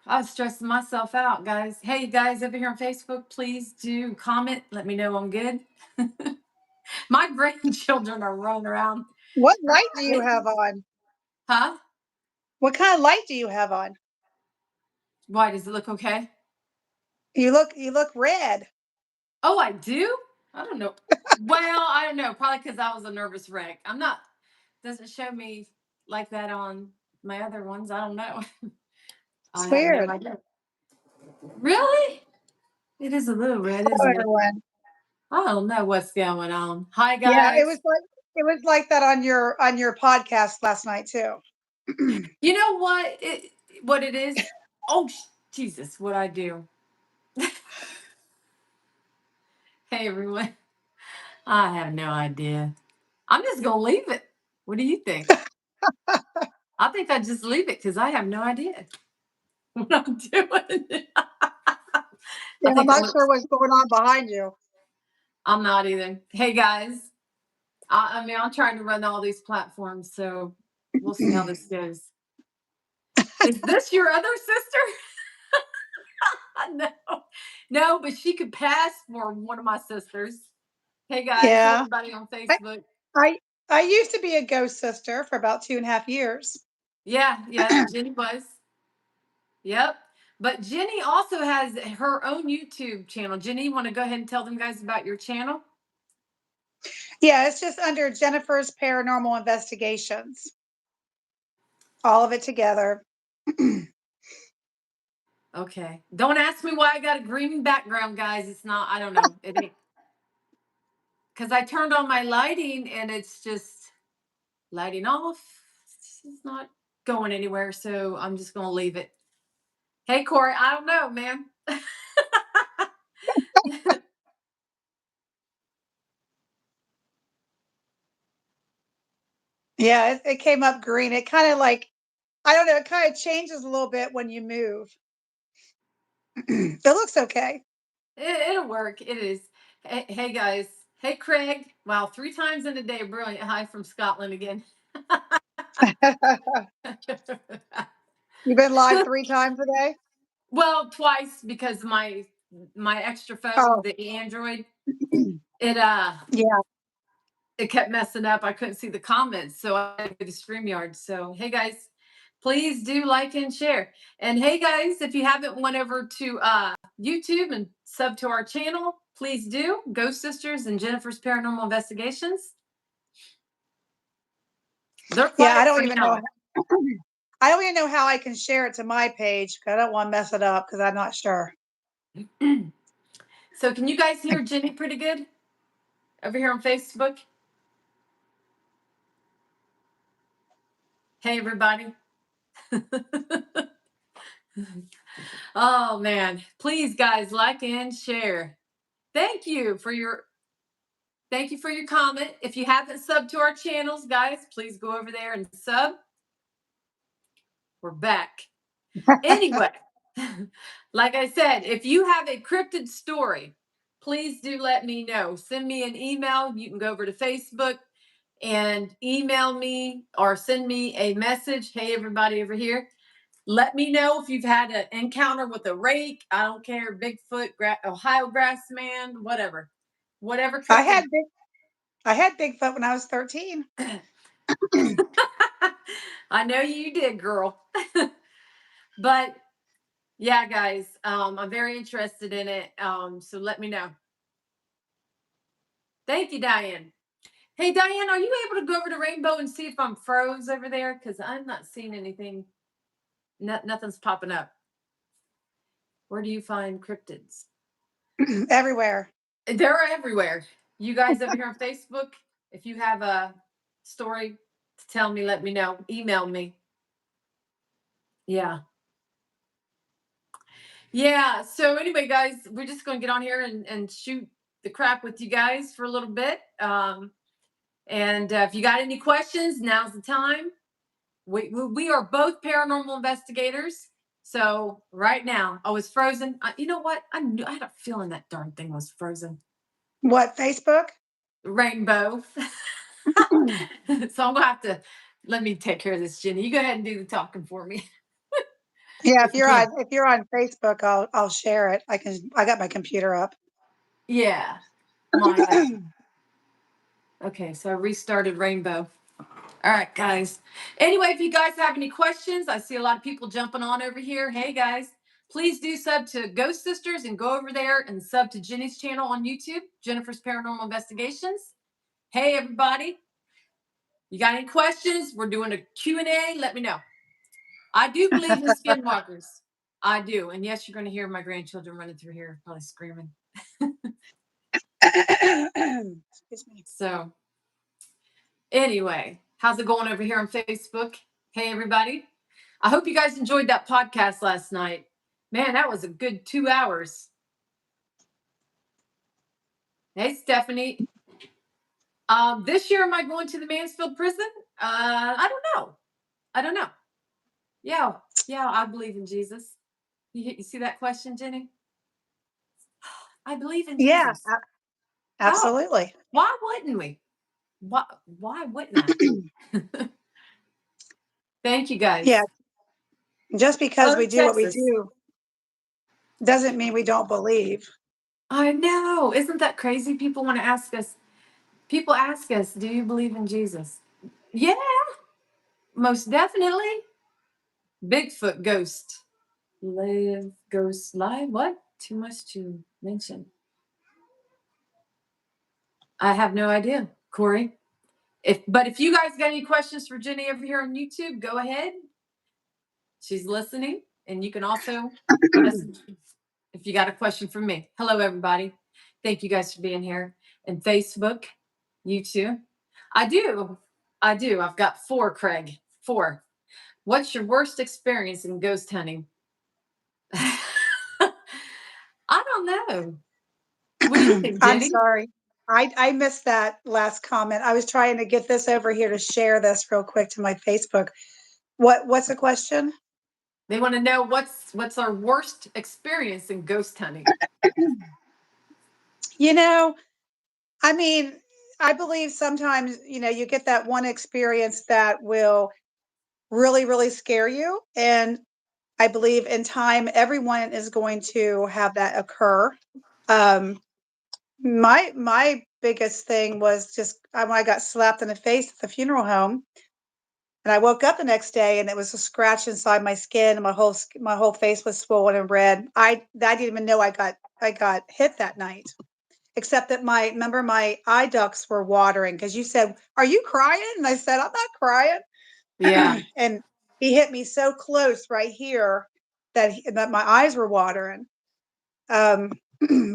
I was stressing myself out, guys. Hey, guys, over here on Facebook, please do comment. Let me know I'm good. My grandchildren are running around. What light do you It- have on? huh? What kind of light do you have on? Why does it look okay? You look red. Oh, I do? I don't know. Well, I don't know. Probably because I was a nervous wreck. I'm not, doesn't show me like that on my other ones. I don't know. I It's have no weird. idea. Really? It is a little red, Hello, isn't it? everyone. I don't know what's going on. Hi, Yeah, it guys. was like that on your podcast last night too. You know what it is? Oh, Jesus, what I do. Hey, everyone. I have no idea. I'm just going to leave it. What do you think? I think I just leave it because I have no idea what I'm doing. I Yeah, I'm think not sure what's going on behind you. I'm not either. Hey, guys. I mean, I'm trying to run all these platforms, so we'll see how this goes. Is this your other sister? No, no, but she could pass for one of my sisters. Hey guys, hey Yeah. everybody on I Facebook. I I used to be a ghost sister for about 2.5 years. Yeah, yeah, Jenny was. Yep. But Jenny also has her own YouTube channel. Jenny, you want to go ahead and tell them guys about your channel? Yeah, it's just under Jennifer's Paranormal Investigations. All of it together. Okay. Don't ask me why I got a green background, guys. It's not, I don't know. It ain't because I turned on my lighting and it's just lighting off. It's not going anywhere. So I'm just gonna leave it. Hey Corey, I don't know, man. Yeah, it came up green. It kind of like I don't know, it kind of changes a little bit when you move. It looks okay. It'll work. It is. Hey, guys. Hey Craig. Wow, 3 times in a day. Brilliant. Hi from Scotland again. You've been live 3 times a day? Well, twice because my extra phone, Oh, the Android, it yeah. it kept messing up. I couldn't see the comments, so I had to go to StreamYard. So hey guys, please do like and share. And hey guys, if you haven't went over to YouTube and sub to our channel, please do. Ghost Sisters and Jennifer's Paranormal Investigations. They're Yeah, I quiet don't for even know. now. I don't even know how I can share it to my page 'cause I don't want to mess it up because I'm not sure. So can you guys hear Jenny pretty good over here on Facebook? Hey everybody. Oh man, please guys like and share. Thank you for your thank you for your comment. If you haven't subbed to our channels, guys, please go over there and sub. We're back. Anyway, like I said, if you have a cryptid story, please do let me know. Send me an email. You can go over to Facebook and email me or send me a message. Hey, everybody over here. Let me know if you've had an encounter with a rake. I don't care, Bigfoot, Ohio grass man, whatever. Whatever I had cryptid. big I had Bigfoot when I was 13. I know you did, girl. But yeah, guys, I'm very interested in it. So let me know. Thank you, Diane. Hey, Diane, are you able to go over to Rainbow and see if I'm froze over there? Because I'm not seeing anything. Nothing's popping up. Where do you find cryptids? Everywhere. They're everywhere. You guys over here on Facebook, if you have a story to tell me, let me know. Email me. Yeah. Yeah. So anyway, guys, we're just going to get on here and shoot the crap with you guys for a little bit. And if you got any questions, now's the time. We are both paranormal investigators. So right now, I was frozen. You know what? I had a feeling that darn thing was frozen. What, Facebook? Rainbow. So I'm gonna have to let me take care of this, Jenny. You go ahead and do the talking for me. Yeah, if you can. if you're on Facebook, I'll share it. I got my computer up. Yeah. My okay, so I restarted Rainbow. All right, guys. Anyway, if you guys have any questions, I see a lot of people jumping on over here. Hey, guys, please do sub to Ghost Sisters and go over there and sub to Jenny's channel on YouTube, Jennifer's Paranormal Investigations. Hey, everybody. You got any questions? We're doing a Q&A. Let me know. I do believe in skinwalkers. I do. And yes, you're going to hear my grandchildren running through here, probably screaming. Excuse me. So anyway, how's it going over here on Facebook? Hey, everybody. I hope you guys enjoyed that podcast last night. Man, that was a good 2 hours. Hey, Stephanie. This year, am I going to the Mansfield prison? I don't know. I don't know. Yeah, I believe in Jesus. You see that question, Jenny? I believe in Yeah, Jesus. Oh, absolutely. why wouldn't we? Why wouldn't I? Thank you, Yeah, guys. just because Oh, we do what we Texas. do doesn't mean we don't believe. I know. Isn't that crazy? People want to ask us, people ask us, do you believe in Jesus? Yeah, most definitely. Bigfoot ghost. Live ghost live. What? Too much to mention. I have no idea, Corey. If you guys got any questions for Jenny over here on YouTube, go ahead. She's listening, and you can also message if you got a question for me. Hello, everybody. Thank you guys for being here. And Facebook, you too. I do. I've got 4, Craig. 4. What's your worst experience in ghost hunting? I don't know. What do you think, I'm Jenny? sorry. I missed that last comment. I was trying to get this over here to share this real quick to my Facebook. What's the question? They want to know what's our worst experience in ghost hunting. You know, I mean, I believe sometimes, you get that one experience that will really, really scare you. And I believe in time, everyone is going to have that occur. Um, my biggest thing was just when I got slapped in the face at the funeral home, and I woke up the next day and it was a scratch inside my skin, and my whole face was swollen and red. I didn't even know I got hit that night, except that my eye ducts were watering because you said, "Are you crying?" And I said, "I'm not crying." Yeah. And he hit me so close right here that my eyes were watering. Um,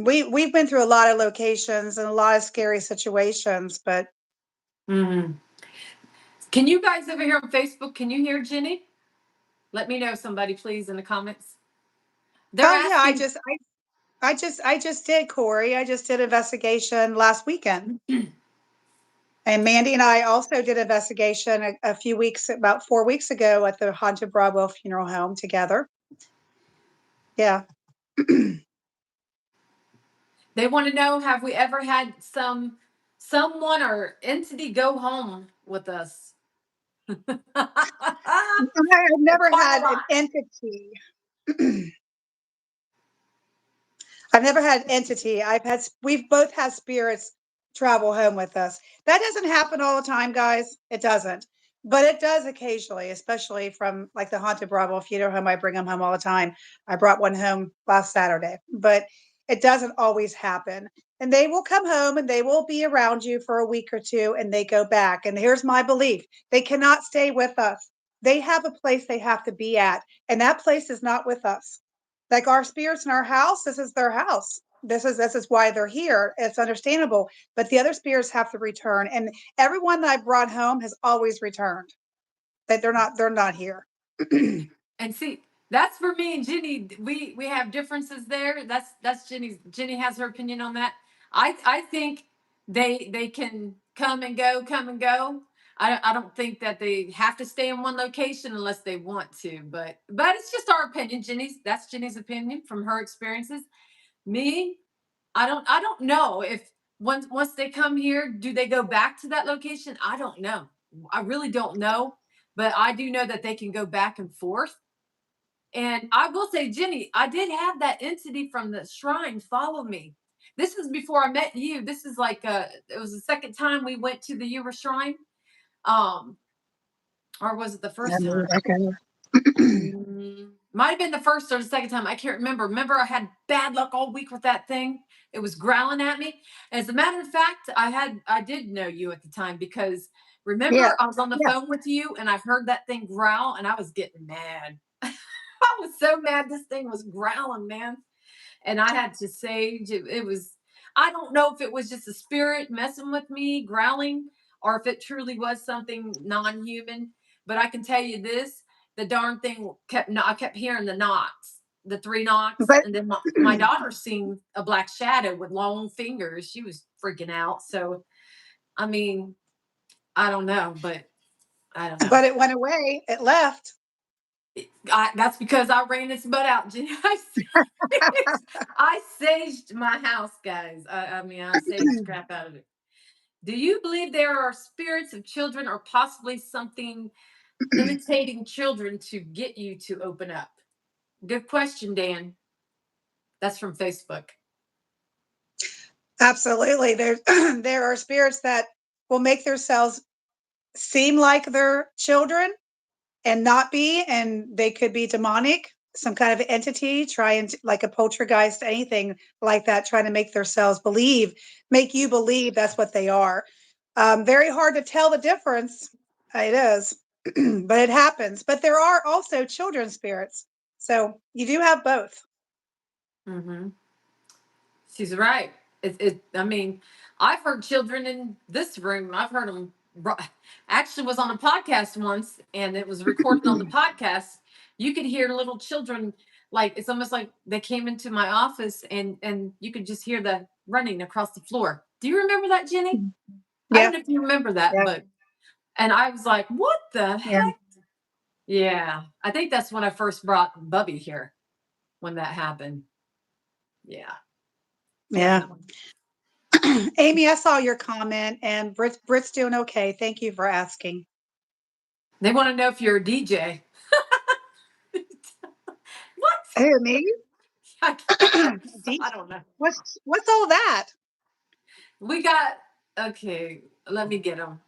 we've been through a lot of locations and a lot of scary situations, but Mm-hmm. Can you guys over here on Facebook? Can you hear Jenny? Let me know, somebody, please, in the comments. They're oh yeah, asking. I just did, Corey. I just did investigation last weekend. And Mandy and I also did investigation about 4 weeks ago at the Haunted Broadwell Funeral Home together. Yeah. They want to know, have we ever had someone or entity go home with us? I've never Quite a had an lot. entity. I've never had an entity. We've both had spirits travel home with us. That doesn't happen all the time, guys. It doesn't. But it does occasionally, especially from like the Haunted Bravo Funeral Home. I bring them home all the time. I brought one home last Saturday, but it doesn't always happen. And they will come home and they will be around you for a week or two and they go back. And here's my belief: they cannot stay with us. They have a place they have to be at, and that place is not with us. Like our spirits in our house, this is their house. This is why they're here. It's understandable, but the other spirits have to return, and everyone that I brought home has always returned. That they're not here. And see, that's for me and Jenny. We have differences there. That's Jenny's. Jenny has her opinion on that. I think they can come and go, come and go. I don't think that they have to stay in one location unless they want to. But it's just our opinion. That's Jenny's opinion from her experiences. Me, I don't know if once they come here, do they go back to that location? I don't know. I really don't know. But I do know that they can go back and forth, And I will say, Jenny, I did have that entity from the shrine follow me. This is before I met you. This is like it was the second time we went to the Yuba shrine. Um, or was it the I first mean, time? okay. Might have been the first or the second time. I can't remember. Remember, I had bad luck all week with that thing. It was growling at me. As a matter of fact, I did know you at the time because Yeah. remember I was on the Yeah. phone with you and I heard that thing growl and I was getting mad. I was so mad this thing was growling, man. And I had to sage. It was, I don't know if it was just a spirit messing with me, growling, or if it truly was something non human. But I can tell you this, the darn thing kept, I kept hearing the knocks, the three knocks. But And then my daughter seen a black shadow with long fingers. She was freaking out. So, I mean, I don't know, but I don't know. but it went away. It left. That's because I ran its butt out. I saged my house, guys. I mean, I saged the crap out of it. Do you believe there are spirits of children or possibly something imitating children to get you to open up? Good question, Dan. That's from Facebook. Absolutely. There there are spirits that will make themselves seem like they're children and not be, and they could be demonic, some kind of entity trying to, like a poltergeist, anything like that, trying to make themselves believe, make you believe that's what they are. Very hard to tell the difference. It is, but it happens. But there are also children spirits, so you do have both. Mm-hmm. She's right. I mean, I've heard children in this room. I've heard them. Actually, was on a podcast once, and it was recorded on the podcast. You could hear little children, like it's almost like they came into my office, and you could just hear the running across the floor. Do you remember that, Jenny? I don't Yeah, know if you remember that, yeah, but and I was like, "What the yeah, heck?" Yeah, I think that's when I first brought Bubby here when that happened. Yeah, yeah. definitely. Amy, I saw your comment, and Brit's doing okay. Thank you for asking. They want to know if you're a DJ. What? Who, me? I D- I don't know. what's all that? We got, okay, let me get them.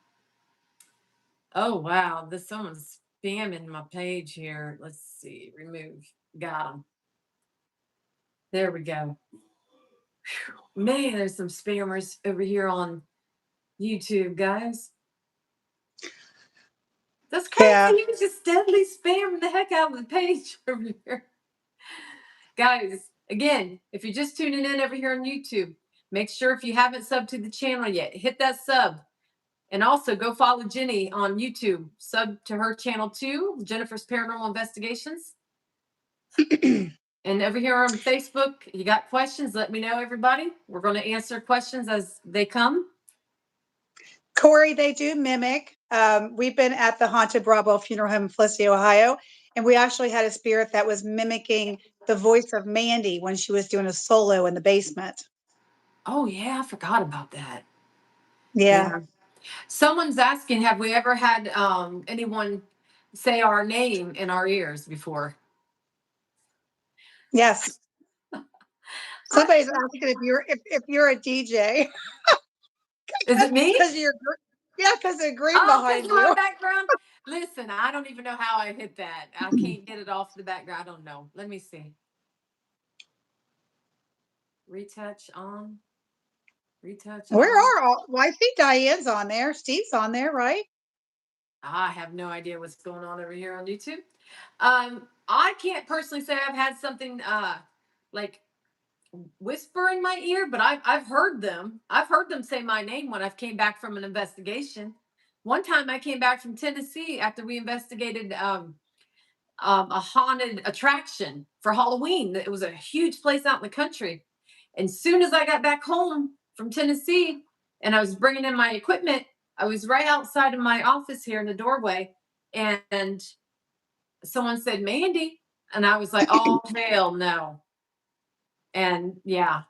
Oh, wow. This someone's spamming my page here. Let's see. Remove. Got them. There we go. Man, there's some spammers over here on YouTube, guys. That's Yeah. crazy. He was just steadily spamming the heck out of the page over here. Guys, again, if you're just tuning in over here on YouTube, make sure if you haven't subbed to the channel yet, hit that sub. And also go follow Jenny on YouTube. Sub to her channel too, Jennifer's Paranormal Investigations. And over here on Facebook, you got questions, let me know, everybody. We're going to answer questions as they come. Corey, they do mimic. We've been at the Haunted Bravo Funeral Home in Felicity, Ohio, and we actually had a spirit that was mimicking the voice of Mandy when she was doing a solo in the basement. Oh, yeah, I forgot about that. Yeah. Yeah. Someone's asking, have we ever had anyone say our name in our ears before? Yes. Somebody's asking if you're a DJ Is it me? because you're yeah, because they're green Oh, because behind of my you. background. Listen, I don't even know how I hit that. I can't get it off the background. I don't know. Let me see. Retouch on. Retouch Where on. are all? Well, I see Diane's on there. Steve's on there, right? I have no idea what's going on over here on YouTube. I can't personally say I've had something like whisper in my ear, but I've heard them. I've heard them say my name when I've came back from an investigation. One time I came back from Tennessee after we investigated a haunted attraction for Halloween. It was a huge place out in the country. And soon as I got back home from Tennessee and I was bringing in my equipment, I was right outside of my office here in the doorway, and someone said, Mandy. And I was like, oh, hell no. And yeah,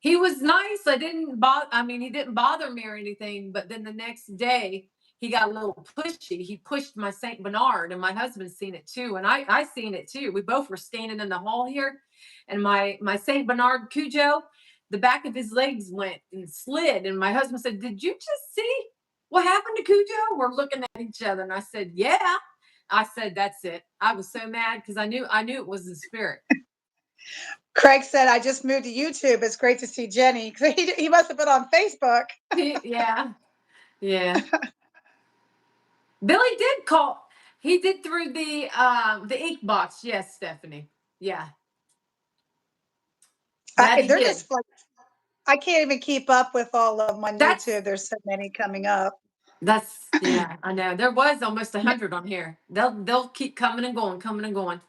he was nice. I didn't bother. I mean, he didn't bother me or anything. But then the next day, he got a little pushy. He pushed my Saint Bernard, and my husband's seen it too, and I seen it too. We both were standing in the hall here, and my Saint Bernard Cujo, the back of his legs went and slid, and my husband said, "Did you just see what happened to Cujo?" We're looking at each other, and I said, "Yeah." I said, "That's it." I was so mad because I knew it was the spirit. Craig said, I just moved to YouTube. It's great to see Jenny. He must have been on Facebook. Yeah, yeah. Billy did call. He did through the ink box. Yes, Stephanie. Yeah, that he They're did. just like, I can't even keep up with all of them on That's YouTube. There's so many coming up. that's yeah. I know there was almost 100 on here. They'll keep coming and going, coming and going.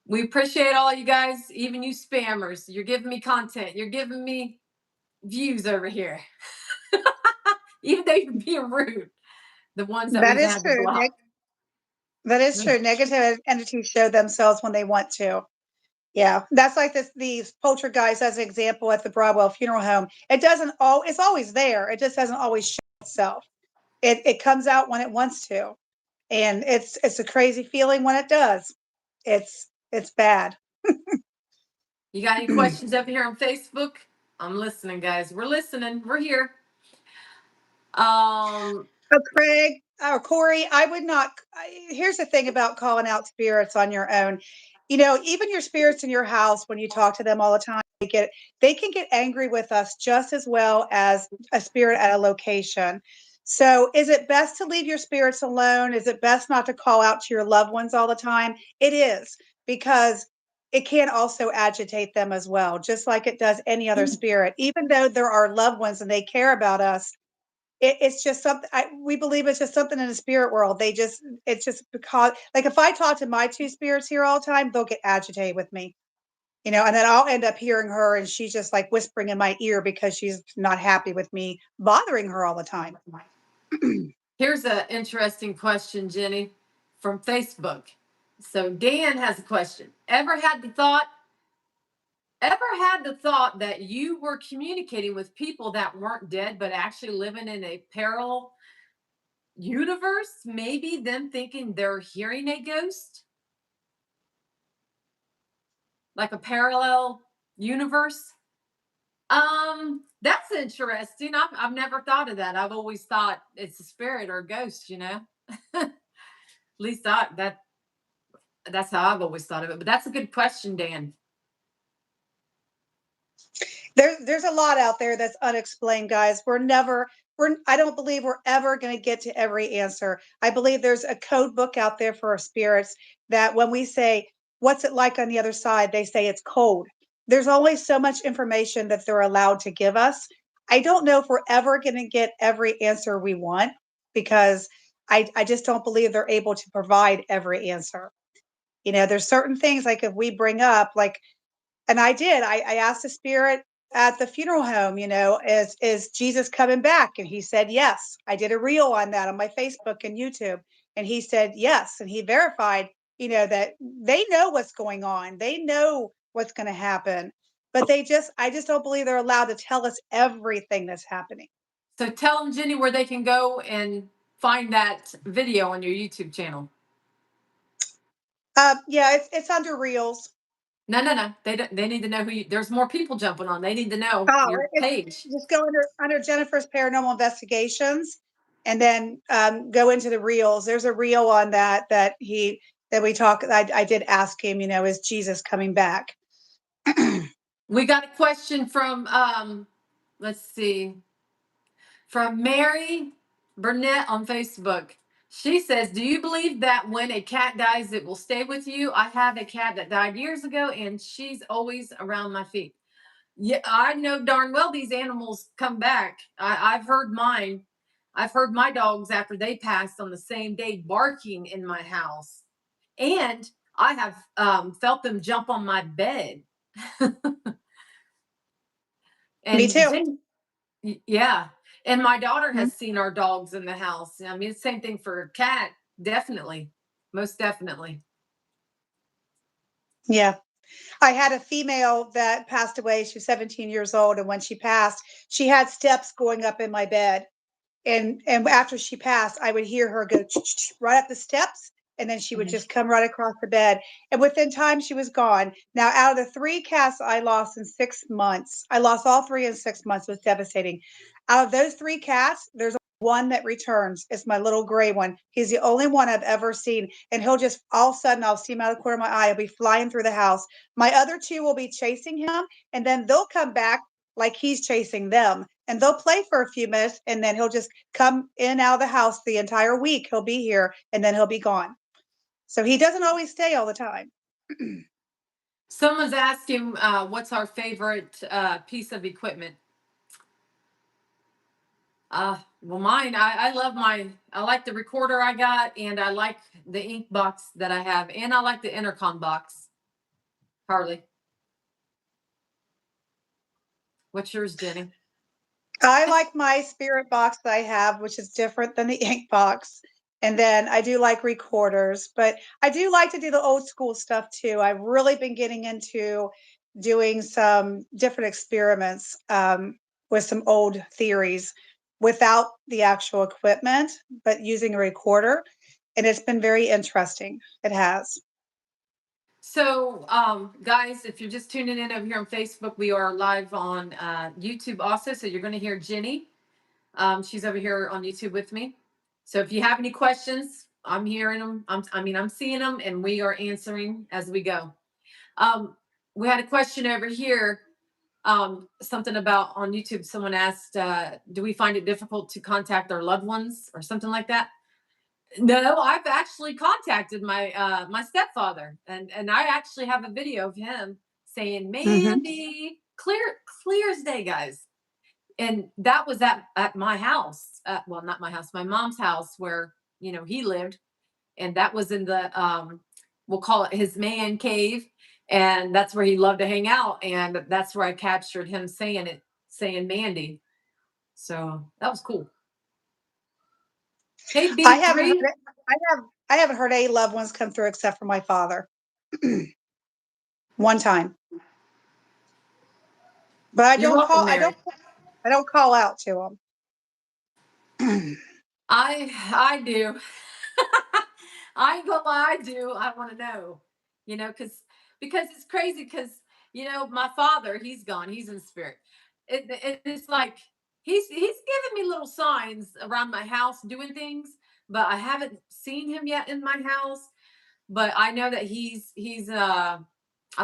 We appreciate all you guys, even you spammers. You're giving me content. You're giving me views over here, even though you're being rude. The ones that That we've is had to true. block. That is true. Negative entities show themselves when they want to. Yeah, that's like these poltergeists as an example at the Broadwell Funeral Home. It doesn't all. It's always there. It just doesn't always show itself. It comes out when it wants to, and it's a crazy feeling when it does. It's bad. You got any questions over here on Facebook? I'm listening, guys. We're listening. We're here. Oh, Craig or Corey, I would not. Here's the thing about calling out spirits on your own. You know, even your spirits in your house, when you talk to them all the time, they can get angry with us just as well as a spirit at a location. So, is it best to leave your spirits alone? Is it best not to call out to your loved ones all the time? It is, because it can also agitate them as well, just like it does any other spirit. Even though they're our loved ones and they care about us, it's just something we believe it's just something in the spirit world. It's just because, like, if I talk to my two spirits here all the time, they'll get agitated with me, and then I'll end up hearing her and she's just like whispering in my ear because she's not happy with me bothering her all the time. Here's an interesting question, Jenny, from Facebook. So Dan has a question. Ever had the thought that you were communicating with people that weren't dead but actually living in a parallel universe? Maybe them thinking they're hearing a ghost? Like a parallel universe? That's interesting. I've never thought of that. I've always thought it's a spirit or a ghost, At least that's how I've always thought of it. But that's a good question, Dan. There's a lot out there that's unexplained, guys. I don't believe we're ever going to get to every answer. I believe there's a code book out there for our spirits that when we say, what's it like on the other side? They say it's cold. There's only so much information that they're allowed to give us. I don't know if we're ever going to get every answer we want, because I just don't believe they're able to provide every answer. There's certain things, like if we bring up, like, and I asked the spirit at the funeral home, is Jesus coming back? And he said yes. I did a reel on that on my Facebook and YouTube, and he said yes, and he verified, that they know what's going on, they know what's going to happen, but I just don't believe they're allowed to tell us everything that's happening. So tell them, Jenny, where they can go and find that video on your YouTube channel. Yeah, it's under reels. No. They need to know there's more people jumping on. They need to know Oh, your it's page. just go under Jennifer's Paranormal Investigations, and then go into the reels. There's a reel on that we talk. I did ask him, is Jesus coming back? We got a question from let's see, from Mary Burnett on Facebook. She says, "Do you believe that when a cat dies, it will stay with you? I have a cat that died years ago, and she's always around my feet." Yeah, I know darn well these animals come back. I've heard mine. I've heard my dogs after they passed on the same day barking in my house, and I have felt them jump on my bed. Me And too. yeah, and my daughter Mhm. has seen our dogs in the house. I mean, same thing for a cat. Definitely, most definitely. Yeah. I had a female that passed away. She was 17 years old, and when she passed, she had steps going up in my bed. and after she passed, I would hear her go right up the steps, and then she would Mhm. just come right across the bed. And within time, she was gone. Now, out of the 3 cats I lost in 6 months, I lost all 3 in 6 months. It was devastating. Out of those 3 cats, there's one that returns. It's my little gray one. He's the only one I've ever seen. And he'll just all of a sudden, I'll see him out of the corner of my eye. He'll be flying through the house. My other two will be chasing him, and then they'll come back like he's chasing them. And they'll play for a few minutes, and then he'll just come in and out of the house the entire week. He'll be here, and then he'll be gone. So he doesn't always stay all the time. Someone's asking, what's our favorite piece of equipment? Well, mine, I love I like the recorder I got, and I like the ink box that I have, and I like the intercom box. Harley, what's yours, Jenny? I like my spirit box that I have, which is different than the ink box. And then I do like recorders, but I do like to do the old school stuff too. I've really been getting into doing some different experiments with some old theories without the actual equipment, but using a recorder. And it's been very interesting. It has. So, guys, if you're just tuning in over here on Facebook, we are live on YouTube also. So you're going to hear Jenny. She's over here on YouTube with me. So if you have any questions, I'm hearing them. I'm seeing them, and we are answering as we go. We had a question over here. Something about on YouTube. Someone asked, "Do we find it difficult to contact our loved ones or something like that?" No, I've actually contacted my stepfather, and I actually have a video of him saying, Hmm. "Mandy, clear as day, guys." And that was at my house. Well, not my house, my mom's house, where he lived, and that was in the we'll call it his man cave, and that's where he loved to hang out, and that's where I captured him saying Mandy. So that was cool. Hey, I haven't B3. heard it. I haven't heard any loved ones come through except for my father. One time. But You're welcome, Mary. I don't call out to them. I do. I ain't gonna lie, I do. I want to know, because it's crazy. Because my father, he's gone. He's in spirit. It's like he's giving me little signs around my house, doing things, but I haven't seen him yet in my house. But I know that he's I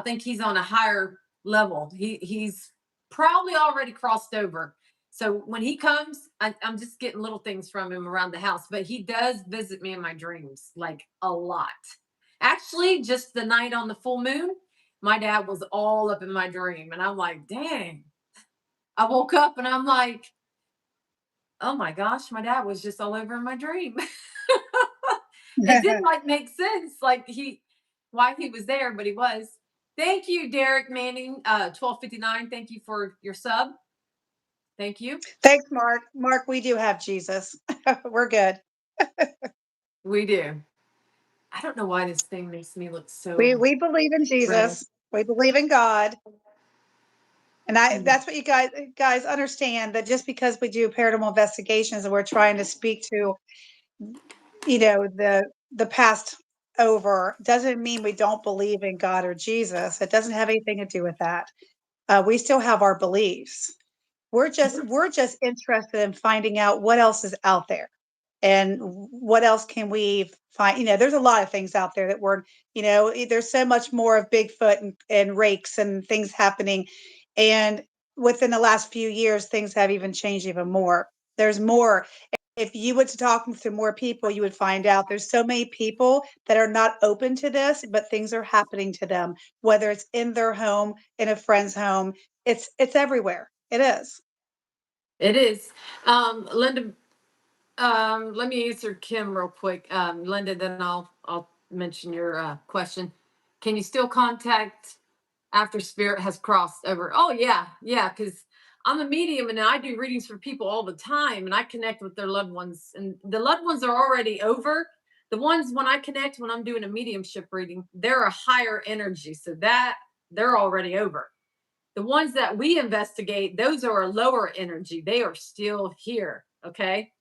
think he's on a higher level. He's probably already crossed over. So when he comes, I'm just getting little things from him around the house, but he does visit me in my dreams like a lot. Actually, just the night on the full moon, my dad was all up in my dream, and I'm like, dang. I woke up and I'm like, oh my gosh, my dad was just all over in my dream. It didn't like make sense, like why he was there, but he was. Thank you, Derek Manning, 1259. Thank you for your sub. Thank you. Thanks, Mark. Mark, we do have Jesus. We're good. We do. I don't know why this thing makes me look We so we believe in red. Jesus. We believe in God. And Mm. that's what you guys understand, that just because we do paranormal investigations and we're trying to speak to, the past over, doesn't mean we don't believe in God or Jesus. It doesn't have anything to do with that. We still have our beliefs. We're just interested in finding out what else is out there, and what else can we find. There's a lot of things out there that there's so much more of Bigfoot and rakes and things happening. And within the last few years, things have even changed even more. There's more. If you were to talk to more people, you would find out there's so many people that are not open to this, but things are happening to them, whether it's in their home, in a friend's home. It's everywhere. It is. It is. Linda, let me answer Kim real quick. Linda, then I'll mention your question. Can you still contact after spirit has crossed over? Oh yeah, yeah, because I'm a medium and I do readings for people all the time, and I connect with their loved ones, and the loved ones are already over. The ones when I connect, when I'm doing a mediumship reading, they're a higher energy, so that they're already over. The ones that we investigate, those are a lower energy. They are still here. Okay.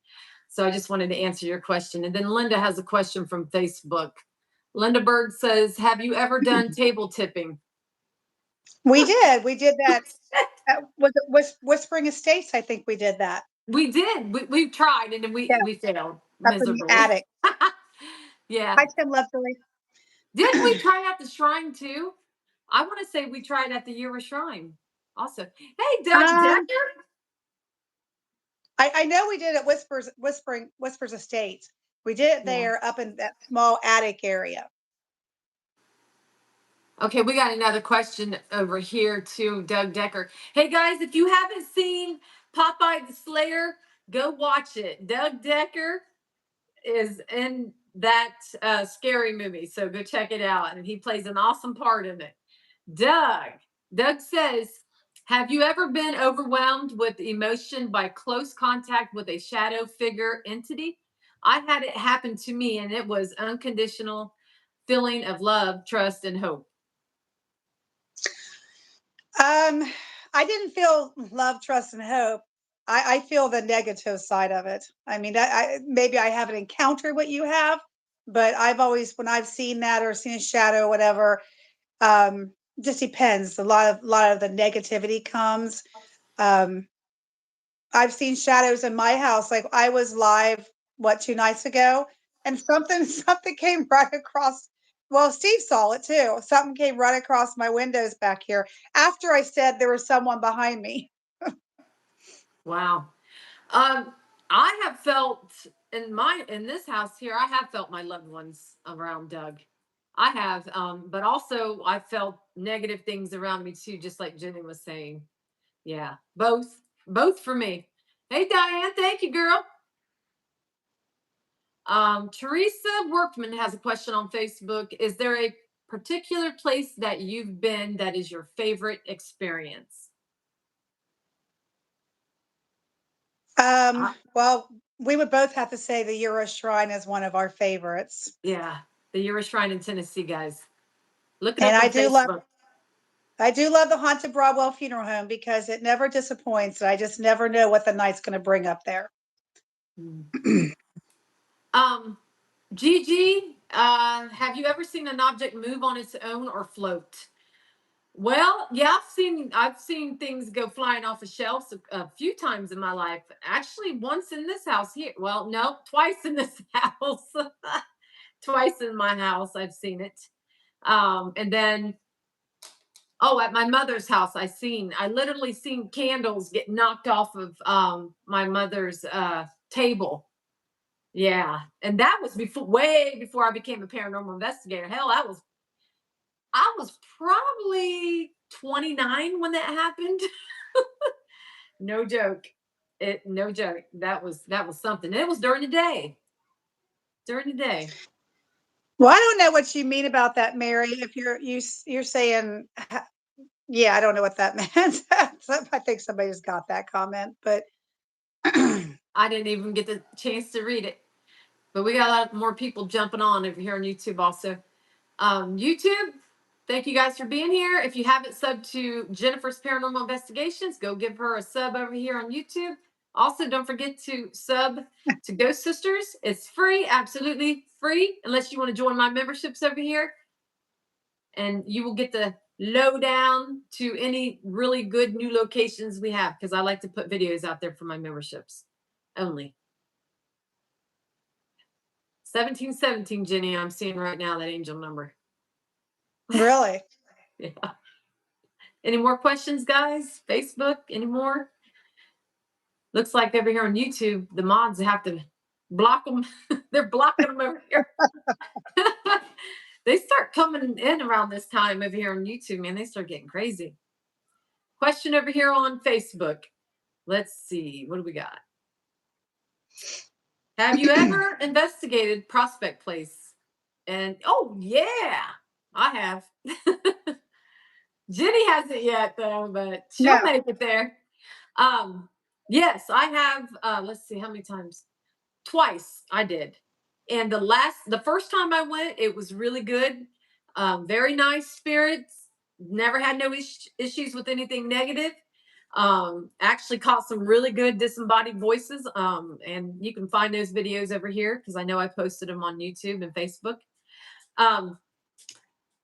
So I just wanted to answer your question. And then Linda has a question from Facebook. Linda Bird says, have you ever done table tipping? We did. We did that. Was it Whispering Estates? I think we did that. We did. We tried and then Yeah, we failed up in the miserably. attic. Yeah. Hi, Tim Lovejoy. Didn't we try at the shrine too? I want to say we tried at the Euro Shrine also. Hey, Doug Um, Decker. I know we did it Whispers Estates. We did it Yeah. there up in that small attic area. Okay, we got another question over here to Doug Decker. Hey guys, if you haven't seen Popeye the Slayer, go watch it. Doug Decker is in that scary movie, so go check it out. And he plays an awesome part in it. Doug says, have you ever been overwhelmed with emotion by close contact with a shadow figure entity? I had it happen to me, and it was unconditional feeling of love, trust, and hope. I didn't feel love, trust, and hope. I feel the negative side of it. I mean, maybe I haven't encountered what you have, but I've always, when I've seen that or seen a shadow or whatever, just depends. A lot of the negativity comes. Um, I've seen shadows in my house. Like I was live, what, 2 nights ago, and something came right across. Well, Steve saw it too. Something came right across my windows back here after I said there was someone behind me. Wow. Um, I have felt in this house here, I have felt my loved ones around Doug. I have, but also I felt negative things around me too, just like Jenny was saying. Yeah, both for me. Hey Diane, thank you, girl. Teresa Workman has a question on Facebook. Is there a particular place that you've been that is your favorite experience? Well, we would both have to say the Euro Shrine is one of our favorites. Yeah, the Euro Shrine in Tennessee, guys. Look it And up on Facebook. I do love the Haunted Broadwell Funeral Home because it never disappoints. I just never know what the night's going to bring up there. Gigi, have you ever seen an object move on its own or float? Well, yeah, I've seen things go flying off of shelves a few times in my life. Actually, once in this house here. Well, no, twice in this house. Twice in my house, I've seen it. And then, oh, at my mother's house, I literally seen candles get knocked off of my mother's table. Yeah, and that was way before I became a paranormal investigator. Hell, I was probably 29 when that happened. No joke. No joke. That was something. It was during the day. During the day. Well, I don't know what you mean about that, Mary. If you're saying, yeah, I don't know what that meant. I think somebody just got that comment, but I didn't even get the chance to read it. But we got a lot more people jumping on over here on YouTube also. YouTube, thank you guys for being here. If you haven't subbed to Jennifer's Paranormal Investigations, go give her a sub over here on YouTube. Also, don't forget to sub to Ghost Sisters. It's free, absolutely free, unless you want to join my memberships over here. And you will get the lowdown to any really good new locations we have, because I like to put videos out there for my memberships only. 1717, Jenny, I'm seeing right now that angel number. really. Yeah. Any more questions, guys? Facebook, any more? Looks like over here on YouTube, the mods have to block them. They're blocking them over here. They start coming in around this time over here on YouTube, man. They start getting crazy. Question over here on Facebook. Let's see. What do we got? Have you ever investigated Prospect Place? And oh, yeah, I have. Jenny hasn't yet, though, but she'll No. make it there. Yes, I have. Let's see, how many times? Twice I did. And the first time I went, it was really good. Very nice spirits. Never had no issues with anything negative. Actually caught some really good disembodied voices. And you can find those videos over here because I know I posted them on YouTube and Facebook. Um,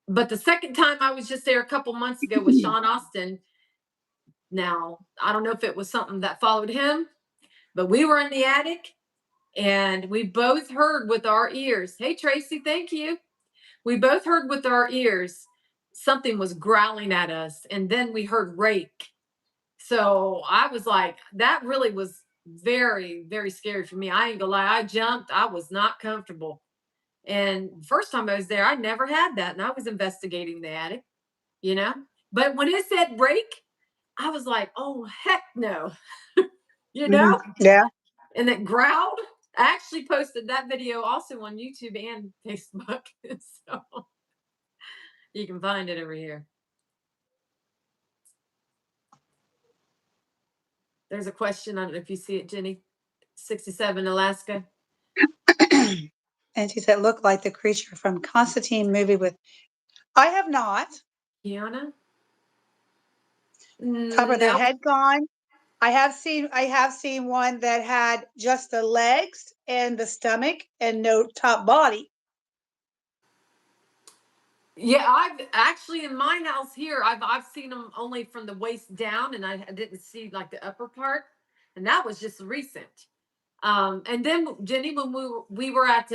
but the second time I was just there a couple months ago with Sean Austin. Now, I don't know if it was something that followed him, but we were in the attic and we both heard with our ears. Hey, Tracy, thank you. We both heard with our ears something was growling at us, and then we heard rake. So I was like, that really was very, very scary for me. I ain't gonna lie, I jumped. I was not comfortable. And first time I was there, I never had that, and I was investigating the attic, you know. But when it said rake, I was like, oh heck no, you know. Yeah. And it growled. I actually posted that video also on YouTube and Facebook, so you can find it over here. There's a question. I don't know if you see it, Jenny. 67 Alaska. And she said, look like the creature from Constantine movie with, I have not. Kiana? Top of their No. head gone. I have seen one that had just the legs and the stomach and no top body. Yeah, I've actually in my house here, I've seen them only from the waist down, and I didn't see like the upper part, and that was just recent. And then Jenny, when we were at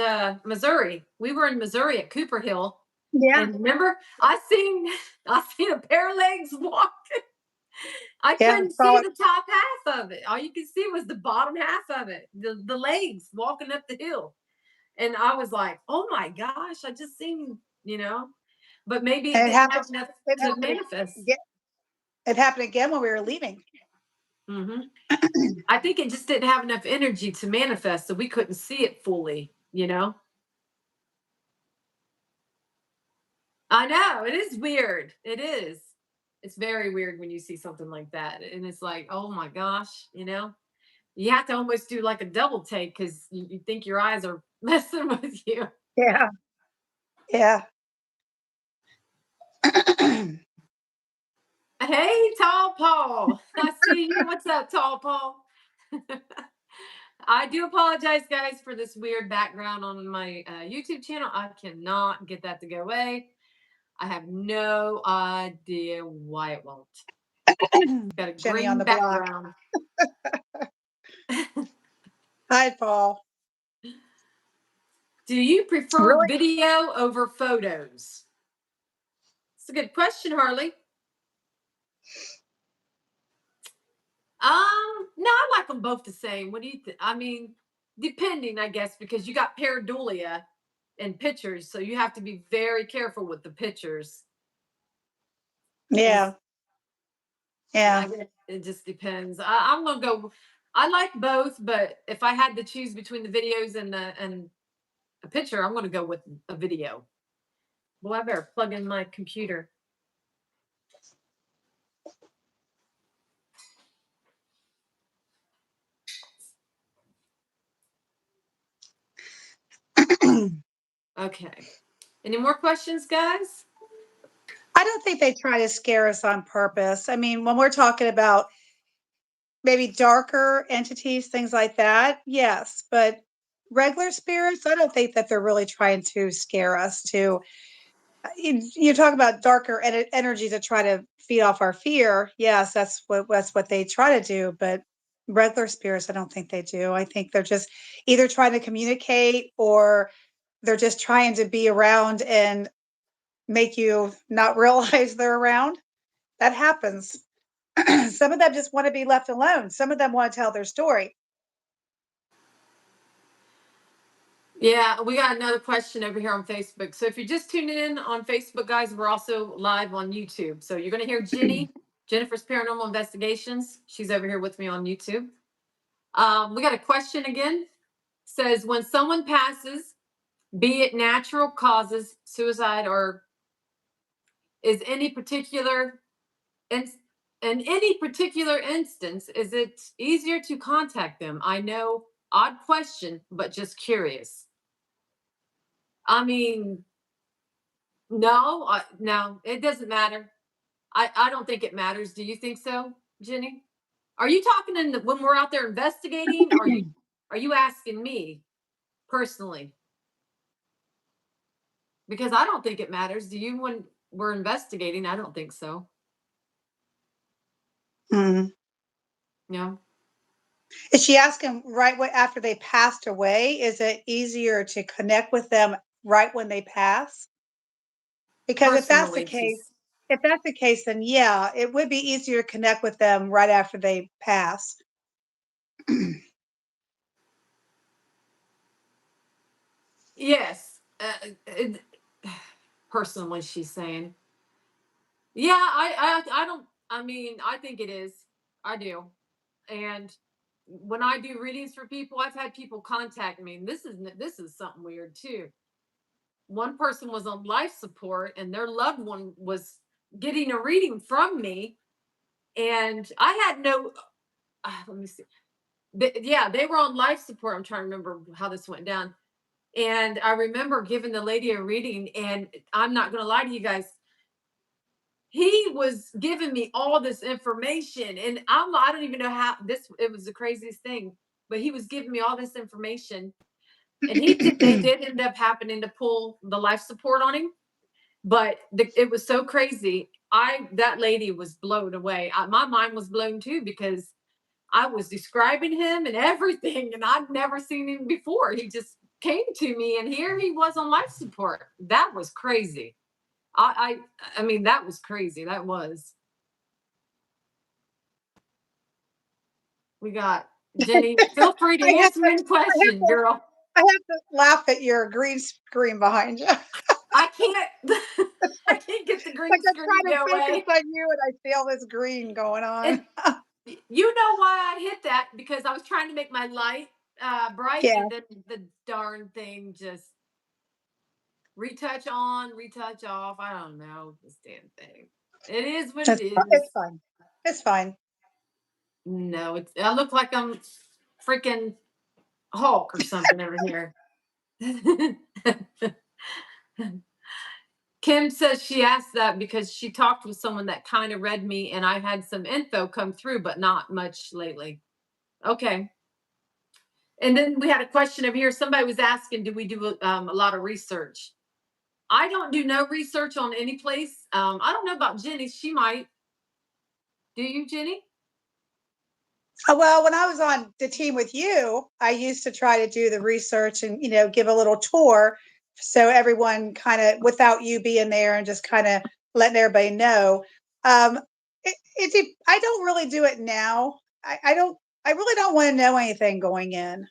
Missouri, we were in Missouri at Cooper Hill, Yeah. and remember I seen a pair of legs walking. I Yeah. couldn't Saw see it. the top half of it. All you could see was the bottom half of it, the legs walking up the hill. And I was like, oh my gosh, I just seen, you know, but maybe it And didn't have enough it to happened manifest. again. It happened again when we were leaving. Hmm. I think it just didn't have enough energy to manifest, so we couldn't see it fully, you know. I know it is weird. It is. It's very weird when you see something like that, and it's like, oh my gosh, you know. You have to almost do like a double take because you think your eyes are messing with you. Yeah. Yeah. Hey, Tall Paul. I see you. What's up, Tall Paul? I do apologize, guys, for this weird background on my YouTube channel. I cannot get that to go away. I have no idea why it won't. Got a Jenny on green the block. background. Hi, Paul. Do you prefer Really? video over photos? It's a good question, Harley. No, I like them both the same. What do you think? I mean, depending, I guess, because you got pareidolia in pictures, so you have to be very careful with the pictures. Yeah. Yeah. It just depends. I'm gonna go. I like both, but if I had to choose between the videos and a picture, I'm gonna go with a video. Well, I better plug in my computer. Okay. Any more questions, guys? I don't think they try to scare us on purpose. I mean, when we're talking about maybe darker entities, things like that, yes. But regular spirits, I don't think that they're really trying to scare us to. You talk about darker energies that try to feed off our fear. Yes, that's what they try to do. But regular spirits, I don't think they do. I think they're just either trying to communicate or they're just trying to be around and make you not realize they're around. That happens. Some of them just want to be left alone. Some of them want to tell their story. Yeah, we got another question over here on Facebook. So if you're just tuning in on Facebook, guys, we're also live on YouTube. So you're going to hear Jenny, Jennifer's Paranormal Investigations. She's over here with me on YouTube. We got a question again. Says, when someone passes, be it natural causes, suicide, or is any particular in any particular instance, is it easier to contact them? I know, odd question, but just curious. I mean, no, no, it doesn't matter. I don't think it matters. Do you think so, Jenny? Are you talking when we're out there investigating? Are you asking me personally? Because I don't think it matters. Do you when we're investigating? I don't think so. Mhm. Yeah. Is she asking right after they passed away? Is it easier to connect with them right when they pass? Because Personally, she's if that's the case, then yeah, it would be easier to connect with them right after they pass. yes. Personally, she's saying. Yeah, I don't. I mean, I think it is. I do. And when I do readings for people, I've had people contact me. And this is something weird too. One person was on life support, and their loved one was getting a reading from me, and I had no. Let me see. Yeah, they were on life support. I'm trying to remember how this went down. And I remember giving the lady a reading, and I'm not going to lie to you guys. He was giving me all this information, and I don't even know how this. It was the craziest thing, but he was giving me all this information, and they did end up happening to pull the life support on him, but it was so crazy. That lady was blown away. My mind was blown too because I was describing him and everything, and I'd never seen him before. He just came to me, and here he was on life support. That was crazy. I mean, that was crazy. That was. We got Jenny. Feel free to I have answer to, any I have question, to, girl. I have to laugh at your green screen behind you. I can't. I can't get the Like green I'm screen to trying to go focus away. on you, and I feel this green going on. And you know why I hit that? Because I was trying to make my light bright, Yeah, and then the darn thing just retouch on, retouch off. I don't know this damn thing. It is what it is. it's fine. It's fine. No, I look like I'm freaking Hulk or something over here. Kim says she asked that because she talked with someone that kind of read me, and I had some info come through, but not much lately. Okay. And then we had a question over here. Somebody was asking, do we do a lot of research? I don't do no research on any place. I don't know about Jenny. She might. Do you, Jenny? Well, when I was on the team with you, I used to try to do the research and, give a little tour so everyone kind of, without you being there and just kind of letting everybody know. Um, I don't really do it now. I really don't want to know anything going in.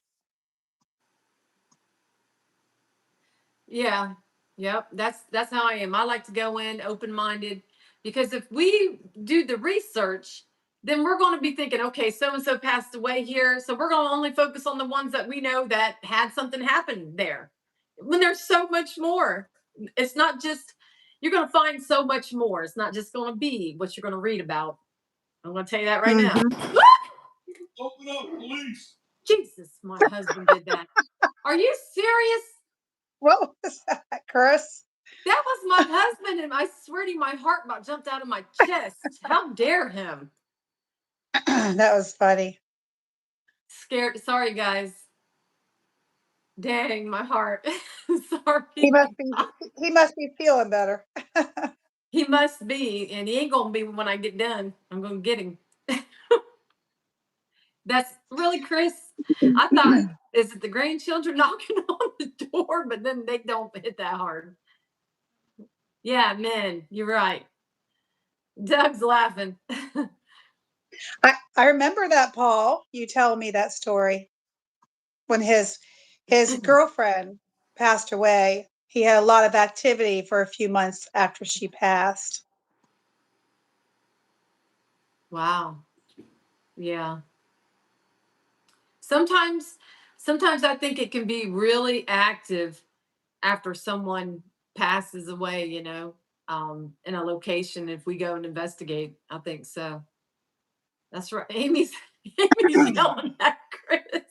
Yeah. Yep. That's how I am. I like to go in open minded because if we do the research, then we're going to be thinking, okay, so and so passed away here. So we're going to only focus on the ones that we know that had something happen there. When there's so much more, it's not just, you're going to find so much more. It's not just going to be what you're going to read about. I'm going to tell you that right now. Mhm. Open up, police. Jesus, my husband did that. Are you serious? What was that, Chris? That was my husband, and I swear to you, my heart about jumped out of my chest. How dare him? That was funny. Scared. Sorry, guys. Dang, my heart. He Sorry. must be he must be feeling better. He must be, and he ain't gonna be when I get done. I'm gonna get him. That's really Chris. I thought, is it the grandchildren knocking on the door? But then they don't hit that hard. Yeah, men, you're right. Doug's laughing. I remember that, Paul. You tell me that story when his girlfriend passed away. He had a lot of activity for a few months after she passed. Wow. Yeah. Sometimes, sometimes I think it can be really active after someone passes away, in a location. If we go and investigate, I think so. That's right. Amy's yelling at Chris.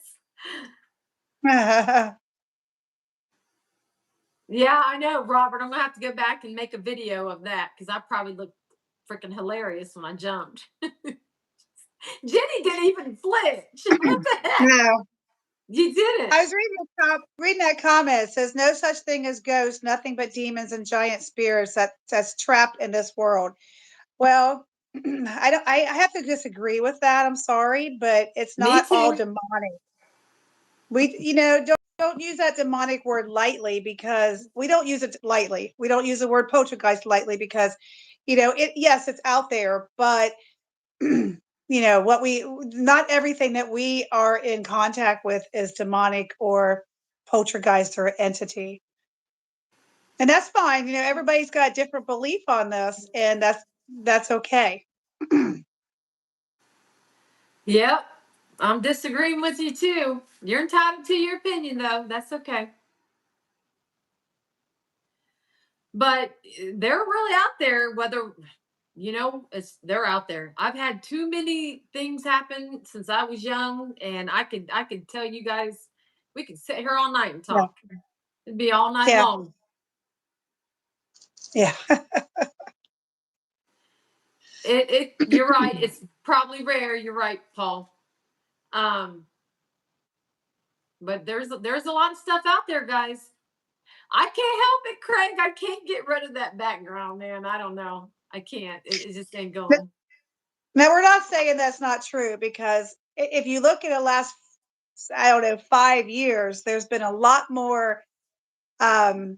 Yeah, I know, Robert. I'm gonna have to go back and make a video of that because I probably looked freaking hilarious when I jumped. Jenny didn't even flinch. What the heck? No. You didn't. I was reading that comment. It says, "No such thing as ghosts, nothing but demons and giant spirits that's trapped in this world." Well, I don't. I have to disagree with that. I'm sorry, but it's Me not all too. demonic. We, don't use that demonic word lightly because we don't use it lightly. We don't use the word poltergeist lightly because, yes, it's out there, but what we not everything that we are in contact with is demonic or poltergeist or entity. And that's fine. Everybody's got different belief on this, and that's okay. Yep. I'm disagreeing with you too. You're entitled to your opinion though. That's okay. But they're really out there, whether they're out there. I've had too many things happen since I was young, and I could tell you guys, we could sit here all night and Yeah. talk. It'd be all night Yeah. long. Yeah. You're right. It's probably rare. You're right, Paul. Um, but there's a lot of stuff out there, guys. I can't help it, Craig. I can't get rid of that background, man. I don't know. I can't. It just ain't going. Now, we're not saying that's not true because if you look at the last, I don't know, 5 years, there's been a lot more um,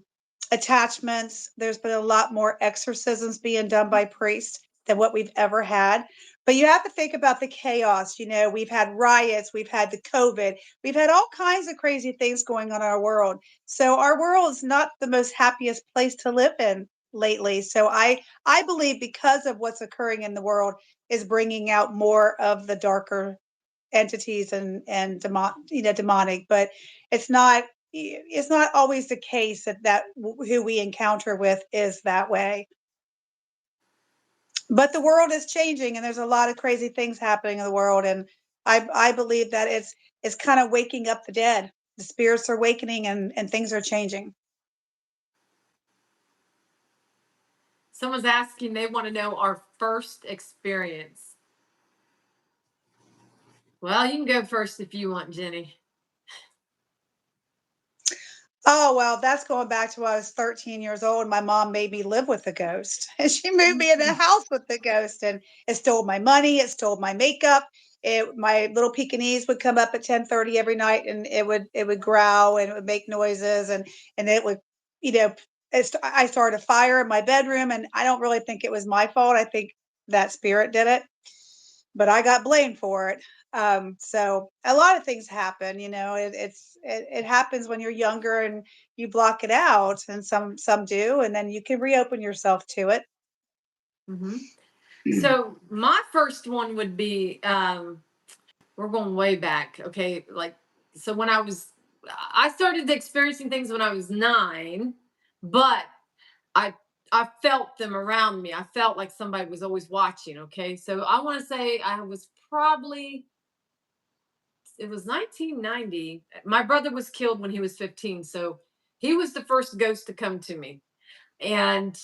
attachments. There's been a lot more exorcisms being done by priests than what we've ever had. But you have to think about the chaos. We've had riots, we've had the COVID, we've had all kinds of crazy things going on in our world. So our world is not the most happiest place to live in lately. So I believe because of what's occurring in the world is bringing out more of the darker entities and demonic, but it's not it's not always the case that who we encounter with is that way. But the world is changing and there's a lot of crazy things happening in the world, and I believe that it's kind of waking up the dead. The spirits are awakening and things are changing. Someone's asking, they want to know our first experience. Well, you can go first if you want, Jenny. Oh, well, that's going back to when I was 13 years old. My mom made me live with the ghost. And she moved me in a house with the ghost, and it stole my money, it stole my makeup. My little Pekingese would come up at 10:30 every night, and it would growl and it would make noises, and it would, you know, I started a fire in my bedroom, and I don't really think it was my fault. I think that spirit did it, but I got blamed for it. So a lot of things happen, it happens when you're younger and you block it out, and some do, and then you can reopen yourself to it. Hmm. So my first one would be, we're going way back. Okay. Like, so I started experiencing things when I was 9, but I, I felt them around me. I felt like somebody was always watching. Okay. So I want to say it was 1990. My brother was killed when he was 15. So he was the first ghost to come to me. And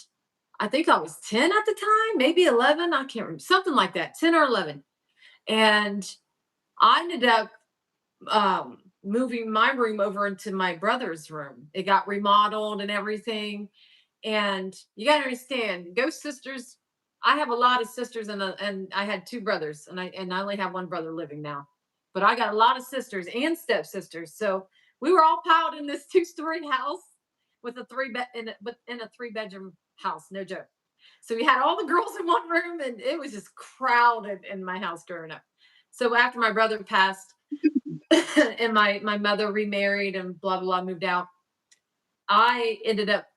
I think I was 10 at the time, maybe 11. I can't remember, something like that, 10 or 11. And I ended up moving my room over into my brother's room. It got remodeled and everything. And you got to understand, ghost sisters. I have a lot of sisters, and I had 2 brothers, and I only have one brother living now. But I got a lot of sisters and stepsisters. So we were all piled in this 2-story house with a 3-bedroom house. No joke. So we had all the girls in one room, and it was just crowded in my house growing up. So after my brother passed, and my mother remarried and blah blah blah, moved out, I ended up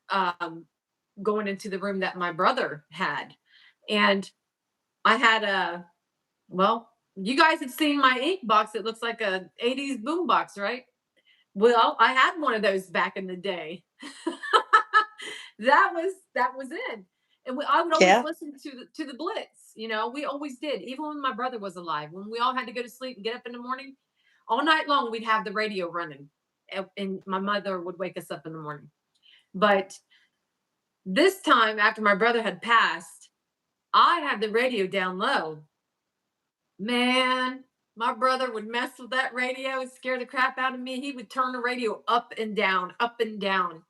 going into the room that my brother had, and I had well, you guys have seen my ink box. It looks like a 80s boom box, right? Well, I had one of those back in the day. That was it. And I would always Yeah. listen to the Blitz. We always did, even when my brother was alive. When we all had to go to sleep and get up in the morning, all night long we'd have the radio running, and my mother would wake us up in the morning. But this time, after my brother had passed, I had the radio down low, Man, my brother would mess with that radio and scare the crap out of me. He would turn the radio up and down, up and down.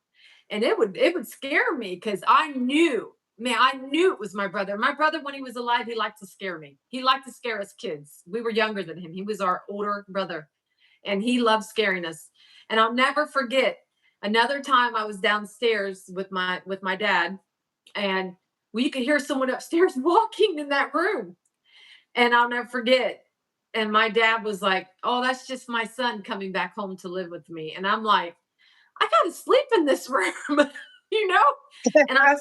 And it would scare me because I knew, man, I knew it was my brother. My brother, when he was alive, he liked to scare me. He liked to scare us kids. We were younger than him. He was our older brother, and he loved scaring us. And I'll never forget another time I was downstairs with my dad, and we could hear someone upstairs walking in that room. And I'll never forget. And my dad was like, "Oh, that's just my son coming back home to live with me." And I'm like, "I gotta sleep in this room," you know? And I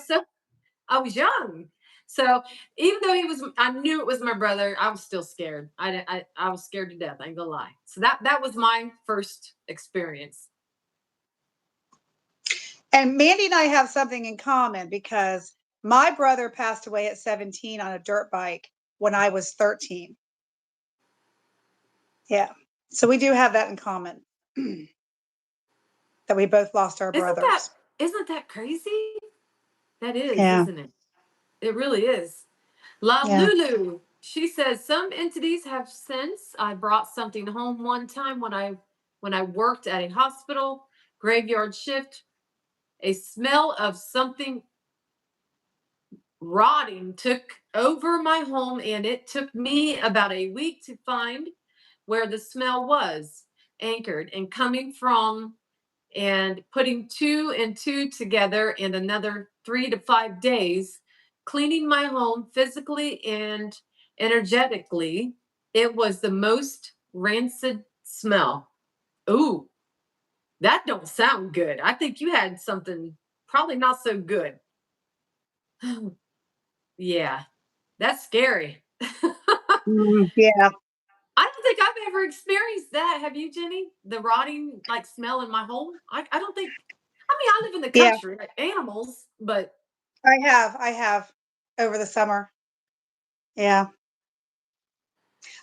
was young. So even though I knew it was my brother, I was still scared. I was scared to death. I ain't gonna lie. So that was my first experience. And Mandy and I have something in common because my brother passed away at 17 on a dirt bike when I was 13. Yeah. So we do have that in common. That we both lost our Isn't that brothers. isn't that crazy? That is, Yeah. isn't it? It really is. La Yeah. Lulu, she says some entities have since. I brought something home one time when I worked at a hospital graveyard shift. A smell of something rotting took over my home, and it took me about a week to find where the smell was anchored and coming from, and putting two and two together in another 3 to 5 days, cleaning my home physically and energetically. It was the most rancid smell. Ooh, that don't sound good. I think you had something probably not so good. Yeah, that's scary. Yeah. I don't think I've ever experienced that. Have you, Jenny? The rotting like smell in my home? I don't think. I mean, I live in the Yeah. country, like animals, but I have over the summer. Yeah.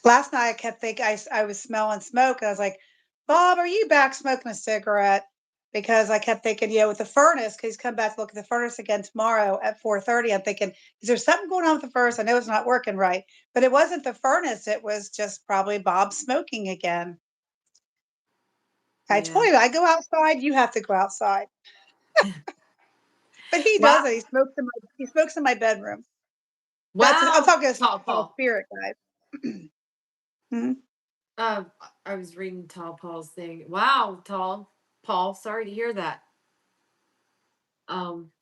Last night I kept thinking I was smelling smoke. I was like, Bob, are you back smoking a cigarette? Because I kept thinking, with the furnace, because he's come back to look at the furnace again tomorrow at 4:30. I'm thinking, is there something going on with the furnace? I know it's not working right. But it wasn't the furnace, it was just probably Bob smoking again. I told yeah. you I go outside, you have to go outside. But he Wow. doesn't. He smokes in my bedroom. I'm Wow. talking a Tall small Paul. spirit, guys. Mhm. Uh, I was reading Tall Paul's thing. Wow, Tall Paul. Sorry to hear that. Um,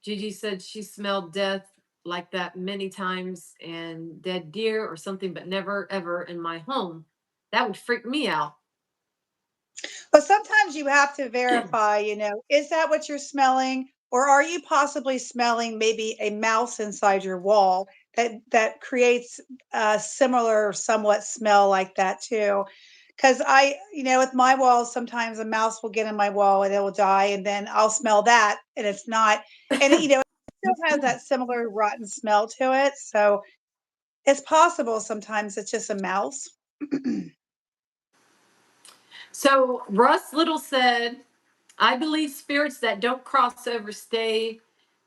Gigi said she smelled death like that many times and dead deer or something, but never ever in my home. That would freak me out. But sometimes you have to verify, is that what you're smelling? Or are you possibly smelling maybe a mouse inside your wall that creates a similar somewhat smell like that too? Because with my walls, sometimes a mouse will get in my wall and it will die, and then I'll smell that, and it's not, and it still has that similar rotten smell to it. So it's possible sometimes it's just a mouse. So Russ Little said, I believe spirits that don't cross over stay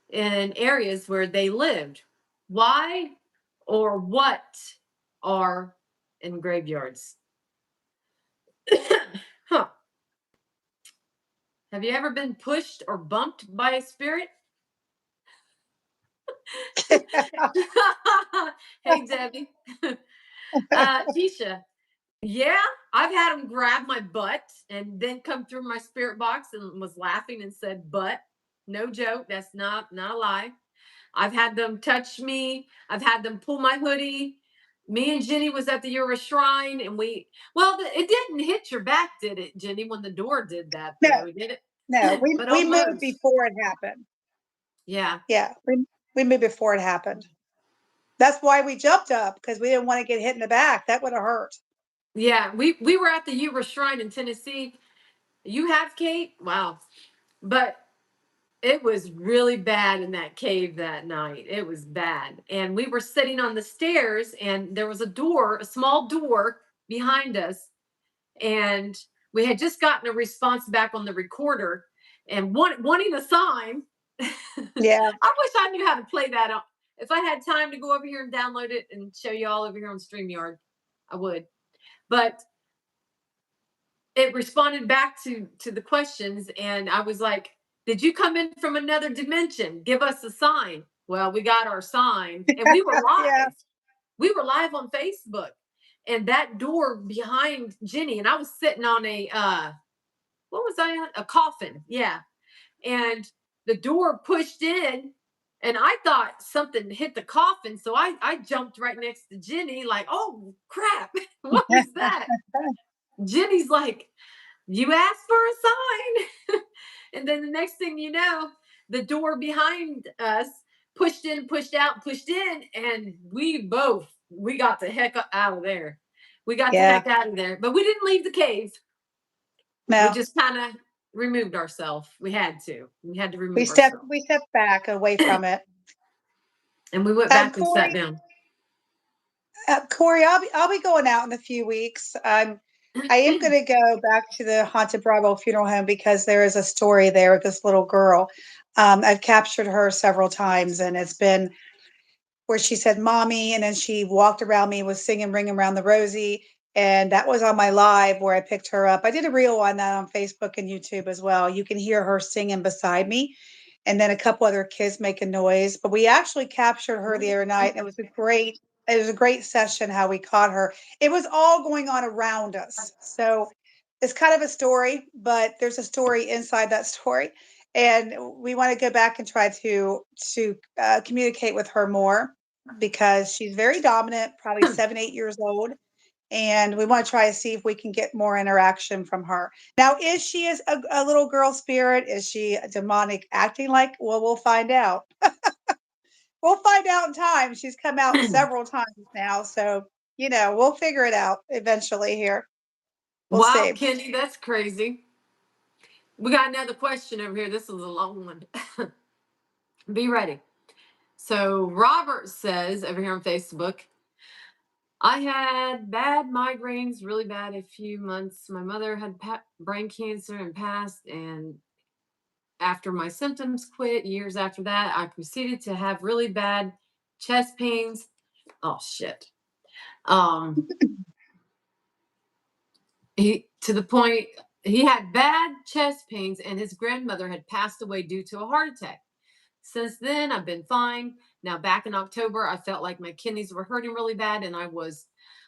in areas where they lived. Why or what are in graveyards? Huh. Have you ever been pushed or bumped by a spirit? Hey, Debbie. Tisha. Yeah, I've had them grab my butt and then come through my spirit box and was laughing and said, "Butt." No joke. That's not a lie. I've had them touch me. I've had them pull my hoodie. Me and Jenny was at the Euro Shrine, and it didn't hit your back, did it, Jenny? When the door did that, No, though, did no, it? we But we moved almost. before it happened. Yeah, Yeah, we moved before it happened. That's why we jumped up because we didn't want to get hit in the back. That would have hurt. yeah. We were at the Euro Shrine in Tennessee. You have, Kate? Wow. But it was really bad in that cave that night. It was bad. And we were sitting on the stairs, and there was a small door behind us. And we had just gotten a response back on the recorder and wanting a sign. I Yeah. wish I knew how to play that If I had time to go over here and download it and show you all over here on StreamYard, I would. But it responded back to the questions, and I was like, did you come in from another dimension? Give us a sign. Well, we got our sign, and we were Yeah. live. We were live on Facebook, and that door behind Jenny, and I was sitting on a what was I on? A coffin. Yeah. And the door pushed in, and I thought something hit the coffin. So I jumped right next to Jenny, like, oh crap, what was that? Jenny's like, you asked for a sign. And then the next thing you know, the door behind us pushed in, pushed out, pushed in, and we got the heck out of there. We got the Yeah. heck out of there, but we didn't leave the cave. We No, just kind of removed ourselves. We had to. We had to we remove stepped ourselves. we stepped back away from it. And we went back and sat Corey, down. Corey, I'll be going out in a few weeks. I am going to go back to the Haunted Bravo Funeral Home because there is a story there with this little girl. I've captured her several times, and it's been where she said "mommy," and then she walked around me, was singing "Ring Around the Rosie," and that was on my live where I picked her up. I did a reel on that on Facebook and YouTube as well. You can hear her singing beside me, and then a couple other kids making noise. But we actually captured her the other night. And it was a great session how we caught her. It was all going on around us. So it's kind of a story, but there's a story inside that story. And we want to go back and try to communicate with her more because she's very dominant, probably 7, 8 years old, and we want to try to see if we can get more interaction from her. Now, is she a little girl spirit? Is she a demonic acting like? Well, we'll find out. We'll find out in time. She's come out several times now, so we'll figure it out eventually here. We'll Wow, see. Kenny, that's crazy. We got another question over here. This is a long one. Be ready. So Robert says over here on Facebook, I had bad migraines, really bad, a few months. My mother had brain cancer and passed, and after my symptoms quit, years after that, I proceeded to have really bad chest pains. Oh shit. Um, he to the point he had bad chest pains, and his grandmother had passed away due to a heart attack. Since then, I've been fine. Now, back in October, I felt like my kidneys were hurting really bad, and I was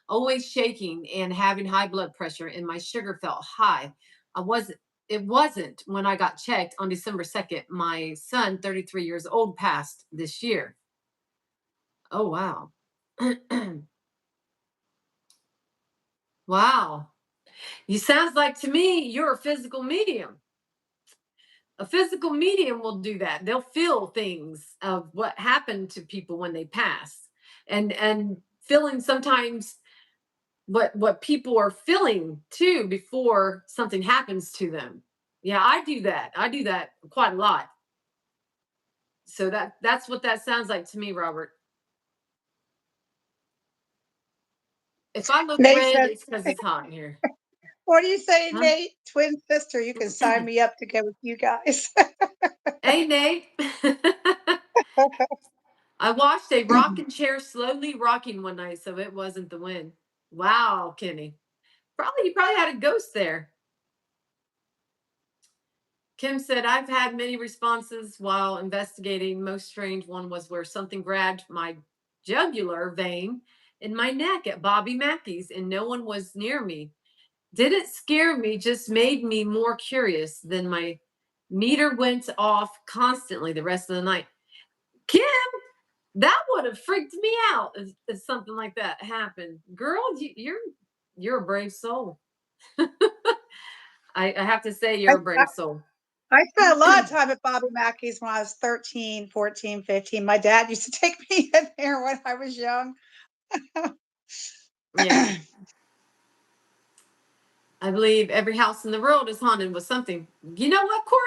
always shaking and having high blood pressure, and my sugar felt high. I wasn't. It wasn't when I got checked on December 2nd. My son, 33 years old, passed this year. Oh, wow. Wow. You sounds like to me you're a physical medium. A physical medium will do that. They'll feel things of what happened to people when they pass, and feeling sometimes what people are feeling too before something happens to them. Yeah, I do that. I do that quite a lot. So that's what that sounds like to me, Robert. If I look Nate red, says, it's because it's hot in here. "What are you saying, Huh? Nate? Twin sister, you can sign me up to go with you guys." Hey, Nate. I watched a rocking chair slowly rocking one night, so it wasn't the wind. Wow, Kenny. You probably had a ghost there. Kim said, I've had many responses while investigating. Most strange one was where something grabbed my jugular vein in my neck at Bobby Mackey's, and no one was near me. Didn't scare me, just made me more curious. Then my meter went off constantly the rest of the night. Kim, that would have freaked me out if something like that happened. Girl, you're a brave soul. I have to say I, you're a I, brave soul. I spent a lot of time at Bobby Mackey's when I was 13, 14, 15. My dad used to take me in there when I was young. Yeah. I believe every house in the world is haunted with something. You know what, Corey?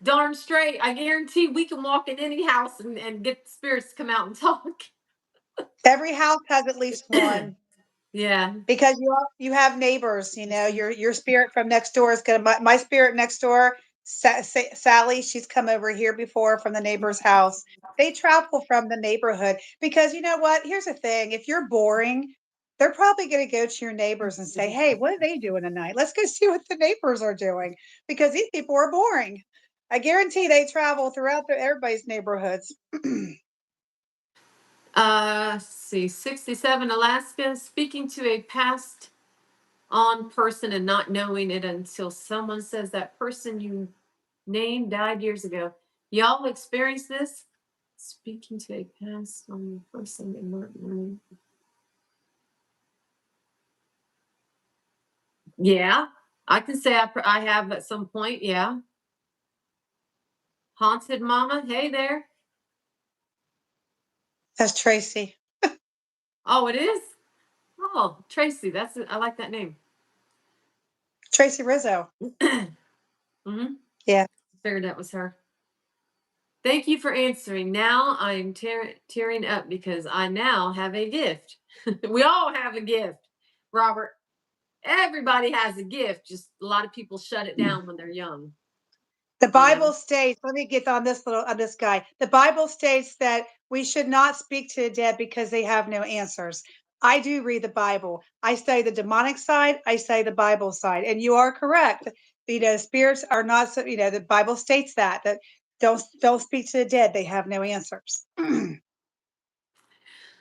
Darn straight. I guarantee we can walk in any house and get the spirits to come out and talk. Every house has at least one Yeah. because you have neighbors. Your spirit from next door is gonna. My spirit next door Sally, she's come over here before from the neighbor's house. They travel from the neighborhood because you know what? Here's the thing. If you're boring, they're probably going to go to your neighbors and say, "Hey, what are they doing tonight? Let's go see what the neighbors are doing," because these people are boring. I guarantee they travel throughout everybody's neighborhoods. See, 67 Alaska, speaking to a passed on person and not knowing it until someone says that person you named died years ago. Y'all experienced this? Speaking to a passed on person and not knowing. Yeah, I can say I have at some point. Yeah. Haunted Mama, hey there. That's Tracy. Oh, it is? Oh, Tracy, I like that name. Tracy Rizzo. Mm-hmm. Yeah. Figured that was her. Thank you for answering. Now I'm tearing up because I now have a gift. We all have a gift, Robert. Everybody has a gift. Just a lot of people shut it down when they're young. The Bible states, let me get on this guy. The Bible states that we should not speak to the dead because they have no answers. I do read the Bible. I study the demonic side, I study the Bible side, and you are correct. You know, spirits are not, the Bible states that don't speak to the dead. They have no answers.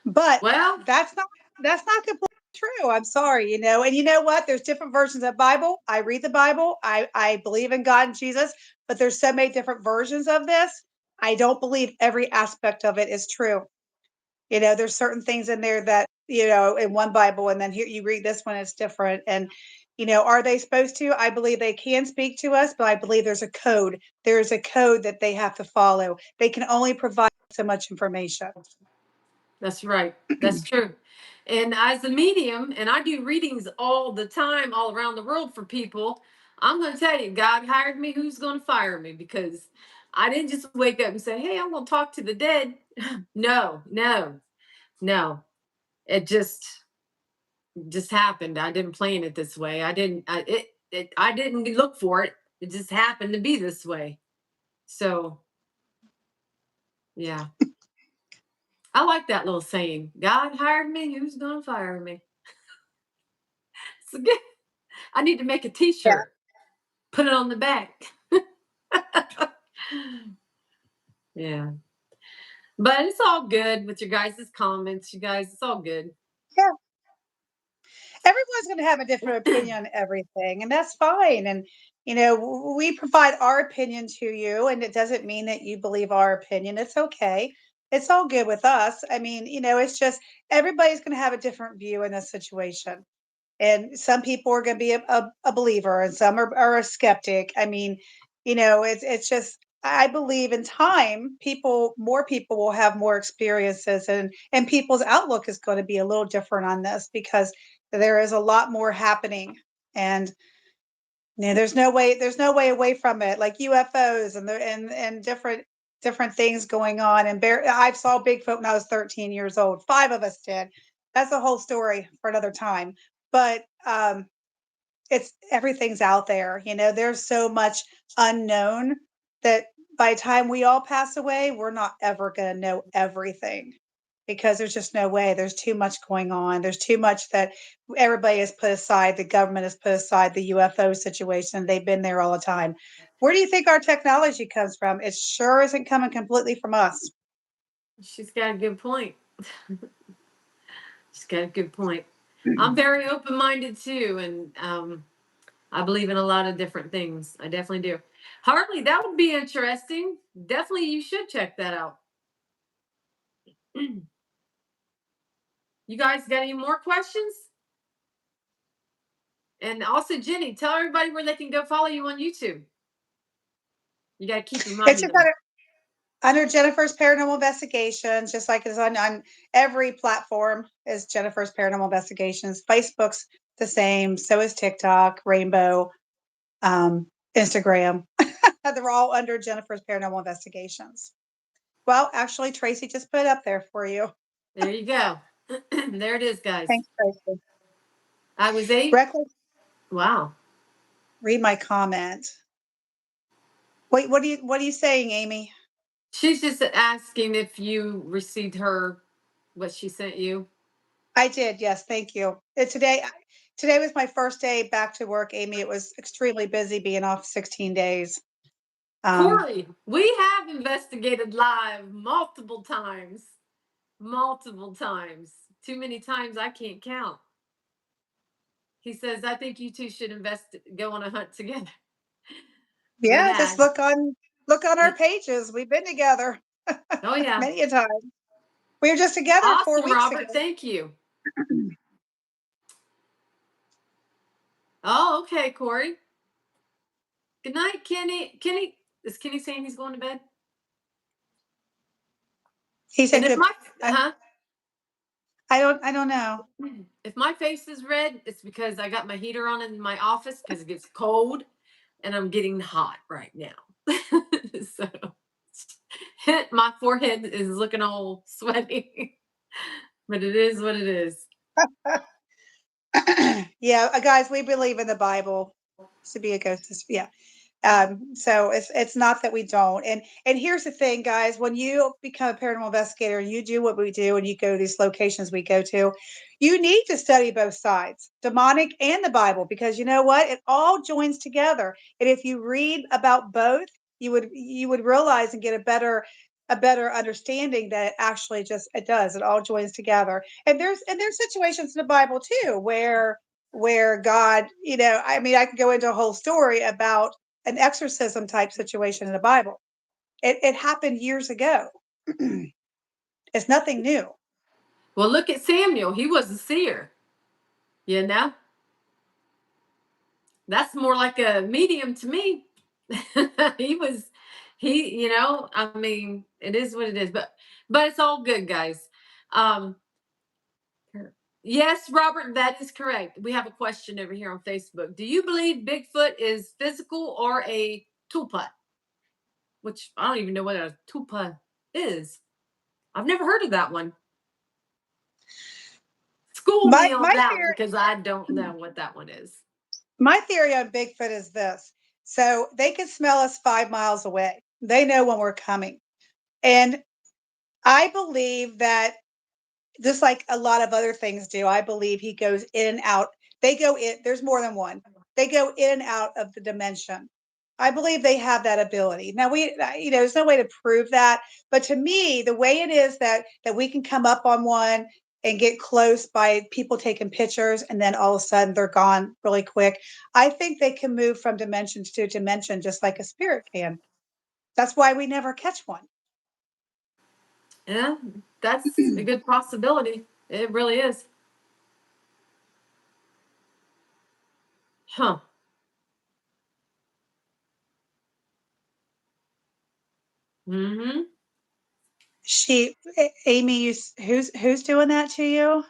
But Well, that's not completely true. I'm sorry, and you know what? There's different versions of Bible. I read the Bible. I believe in God and Jesus, but there's so many different versions of this. I don't believe every aspect of it is true. There's certain things in there that, in one Bible, and then here you read this one, it's different. And, are they supposed to? I believe they can speak to us, but I believe there's a code. There's a code that they have to follow. They can only provide so much information. that's right. That's true. And as a medium, and I do readings all the time, all around the world for people, I'm going to tell you, God hired me. Who's going to fire me? Because I didn't just wake up and say, "Hey, I'm going to talk to the dead." No, no, no. It just happened. I didn't plan it this way. I didn't look for it. It just happened to be this way. So yeah. I like that little saying. God hired me, who's gonna fire me? So good. I need to make a Yeah. t-shirt. Put it on the back. Yeah. But it's all good with your guys' comments. You guys, it's all good. Yeah. Everyone's going to have a different opinion on everything, and that's fine. And we provide our opinion to you, and it doesn't mean that you believe our opinion. It's okay. It's all good with us. I mean, it's just everybody's going to have a different view in this situation, and some people are going to be a believer, and some are a skeptic. I mean, it's just. I believe in time, more people will have more experiences, and people's outlook is going to be a little different on this because there is a lot more happening, and there's no way away from it, like UFOs and different things going on. And I saw Bigfoot when I was 13 years old. 5 of us did. That's a whole story for another time. But it's everything's out there. There's so much unknown that by the time we all pass away, we're not ever going to know everything because there's just no way. There's too much going on. There's too much that everybody has put aside. The government has put aside the UFO situation. They've been there all the time. Where do you think our technology comes from? It sure isn't coming completely from us. She's got a good point. She's got a good point. I'm very open-minded too, and I believe in a lot of different things. I definitely do. Hartley, that would be interesting. Definitely, you should check that out. You guys got any more questions? And also, Jenny, tell everybody where they can go follow you on YouTube. You got to keep It's reminding just them. under Jennifer's Paranormal Investigations, just like it's on every platform, is Jennifer's Paranormal Investigations. Facebook's the same. So is TikTok, Rainbow, Instagram. They're all under Jennifer's Paranormal Investigations. Well, actually, Tracy just put it up there for you. There you go. There it is, guys. Thanks, Tracy. I was 8. Reckless, Wow. read my comment. Wait, what are you saying, Amy? She's just asking if you received what she sent you. I did, yes, thank you. Today was my first day back to work, Amy. It was extremely busy being off 16 days. Corey, we have investigated live multiple times. Multiple times. Too many times I can't count. He says, I think you two should go on a hunt together. Yeah, just look on our Yeah. pages. We've been together Oh yeah. many a time. We were just together 4 Awesome, weeks Robert. ago. Thank you. Oh, okay, Corey. Good night, Kenny. Is Kenny saying he's going to bed? He said And if good. my I don't know. if my face is red, it's because I got my heater on in my office because it gets cold and I'm getting hot right now. So my forehead is looking all sweaty. But it is what it is. Yeah, guys, we believe in the Bible to be a ghost. Yeah. So it's not that we don't. And here's the thing, guys, when you become a paranormal investigator and you do what we do and you go to these locations we go to, you need to study both sides, demonic and the Bible, because you know what? It all joins together. And if you read about both, you would realize and get a better understanding that it all joins together. And there's situations in the Bible too where God, I mean, I could go into a whole story about an exorcism type situation in the Bible. It happened years ago. It's nothing new. Well, look at Samuel. He was a seer. You know? That's more like a medium to me. I mean, it is what it is, but it's all good, guys. Um, yes, Robert, that is correct. We have a question over here on Facebook. Do you believe Bigfoot is physical or a tulpa? Which I don't even know what a tulpa is. I've never heard of that one. School My me on my that one theory because I don't know what that one is. my theory on Bigfoot is this. So they can smell us 5 miles away. They know when we're coming. And I believe that just like a lot of other things do, I believe he goes in and out. They go in, there's more than one. They go in and out of the dimension. I believe they have that ability. Now there's no way to prove that, but to me, the way it is that we can come up on one and get close by people taking pictures and then all of a sudden they're gone really quick. I think they can move from dimension to dimension just like a spirit can. That's why we never catch one. Yeah, that's a good possibility. It really is. Huh. Mm-hmm. Amy, who's doing that to you?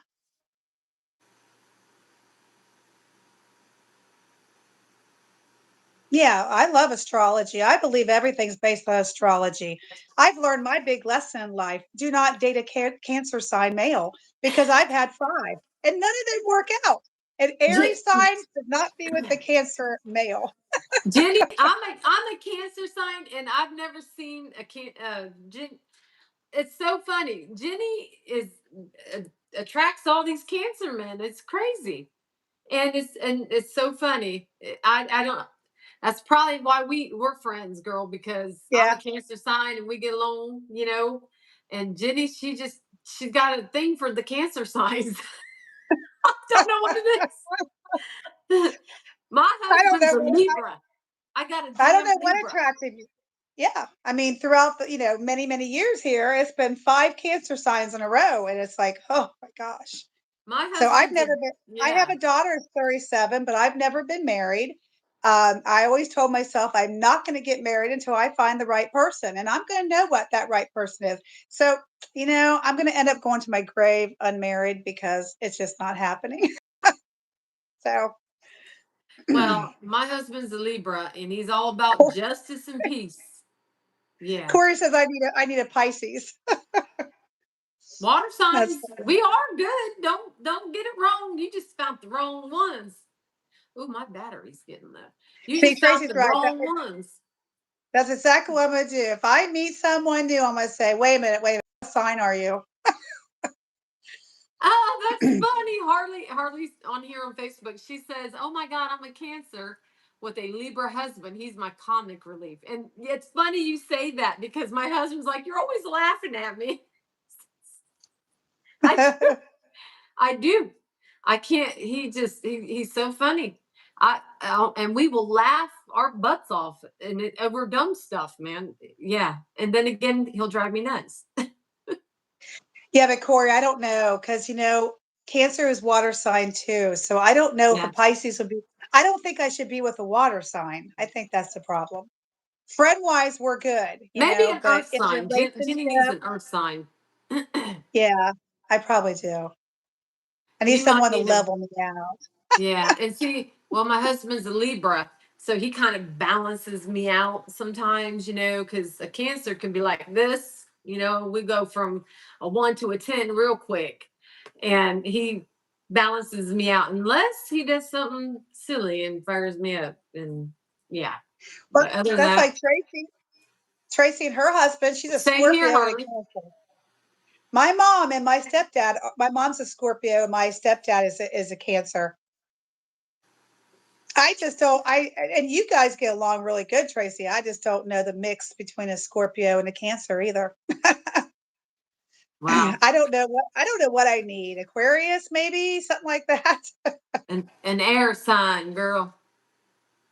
Yeah, I love astrology. I believe everything's based on astrology. I've learned my big lesson in life. Do not date a cancer sign male because I've had 5 and none of them work out. An Aries sign should not be with the cancer male. Jenny, I'm a Cancer sign, and I've never seen It's so funny. Jenny uh, attracts all these Cancer men. It's crazy, and it's so funny. I don't. That's probably why we're friends, girl, because I'm a Yeah. Cancer sign and we get along, And Jenny, she's got a thing for the Cancer signs. I don't know what it is. My I don't husband's know. a Libra. I got a I don't damn know what Libra. attracted you. Yeah. I mean, throughout the, many, many years here, it's been 5 cancer signs in a row. And it's like, oh my gosh. My So I've husband's a never been, I have yeah. a daughter who's 37, but I've never been married. I always told myself I'm not going to get married until I find the right person, and I'm going to know what that right person is. So, I'm going to end up going to my grave unmarried because it's just not happening. So, Well, my husband's a Libra and he's all about justice and peace. Yeah. Corey says I need a Pisces. Water That's signs, funny. we are good. Don't get it wrong. You just found the wrong ones. Oh, my battery's getting low. You See, just found Tracy's the right. wrong ones. That's exactly what I'm gonna do. If I meet someone new, I'm gonna say, wait a minute, what sign are you? Oh, that's funny. Harley's on here on Facebook. She says, "Oh my God, I'm a Cancer with a Libra husband. He's my comic relief." And it's funny you say that because my husband's like, "You're always laughing at me." I I do. I can't. He's so funny. And we will laugh our butts off over dumb stuff, man. Yeah. And then again, he'll drive me nuts. Yeah, but Corey, I don't know because Cancer is water sign too. So I don't know if a Yeah. Pisces would be. I don't think I should be with a water sign. I think that's the problem. Friend wise, we're good, Maybe an but earth in a sign. Jenny needs relationship, an earth sign. yeah, I probably do. I need You might someone to need a level me out. Yeah, and see, well, my husband's a Libra, so he kind of balances me out sometimes, because a Cancer can be like this, we go from a 1 to a 10 real quick, and he balances me out unless he does something silly and fires me up, and yeah. But But other than that's that, like Tracy. Tracy and her husband, she's a same here, Scorpio and a Harley. Cancer. My mom and my stepdad, my mom's a Scorpio, and my stepdad is a Cancer. I just don't. And you guys get along really good, Tracy. I just don't know the mix between a Scorpio and a Cancer either. Wow, I don't know what I need. Aquarius, maybe something like that. an air sign, girl,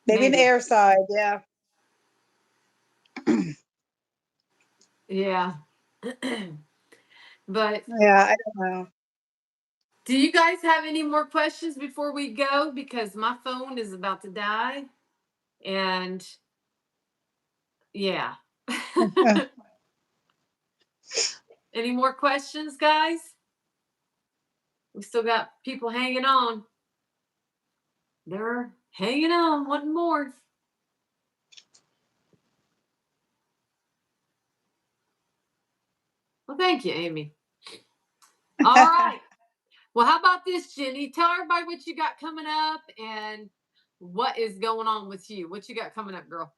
Maybe an maybe. air side. Yeah. Yeah. But Yeah. I don't know. do you guys have any more questions before we go? Because my phone is about to die. And yeah. Any more questions, guys? We still got people hanging on. They're hanging on. One more. Well, thank you, Amy. All right. Well, how about this, Jenny? Tell everybody what you got coming up and what is going on with you. What you got coming up, girl?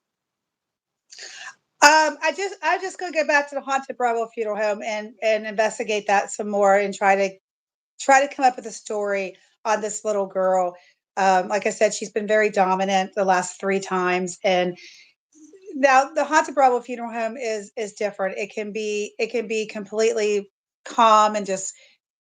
I just gonna go back to the haunted Bravo funeral home and investigate that some more and try to come up with a story on this little girl. Like I said, she's been very dominant the last 3 times, and now the haunted Bravo funeral home is different. It can be completely calm and just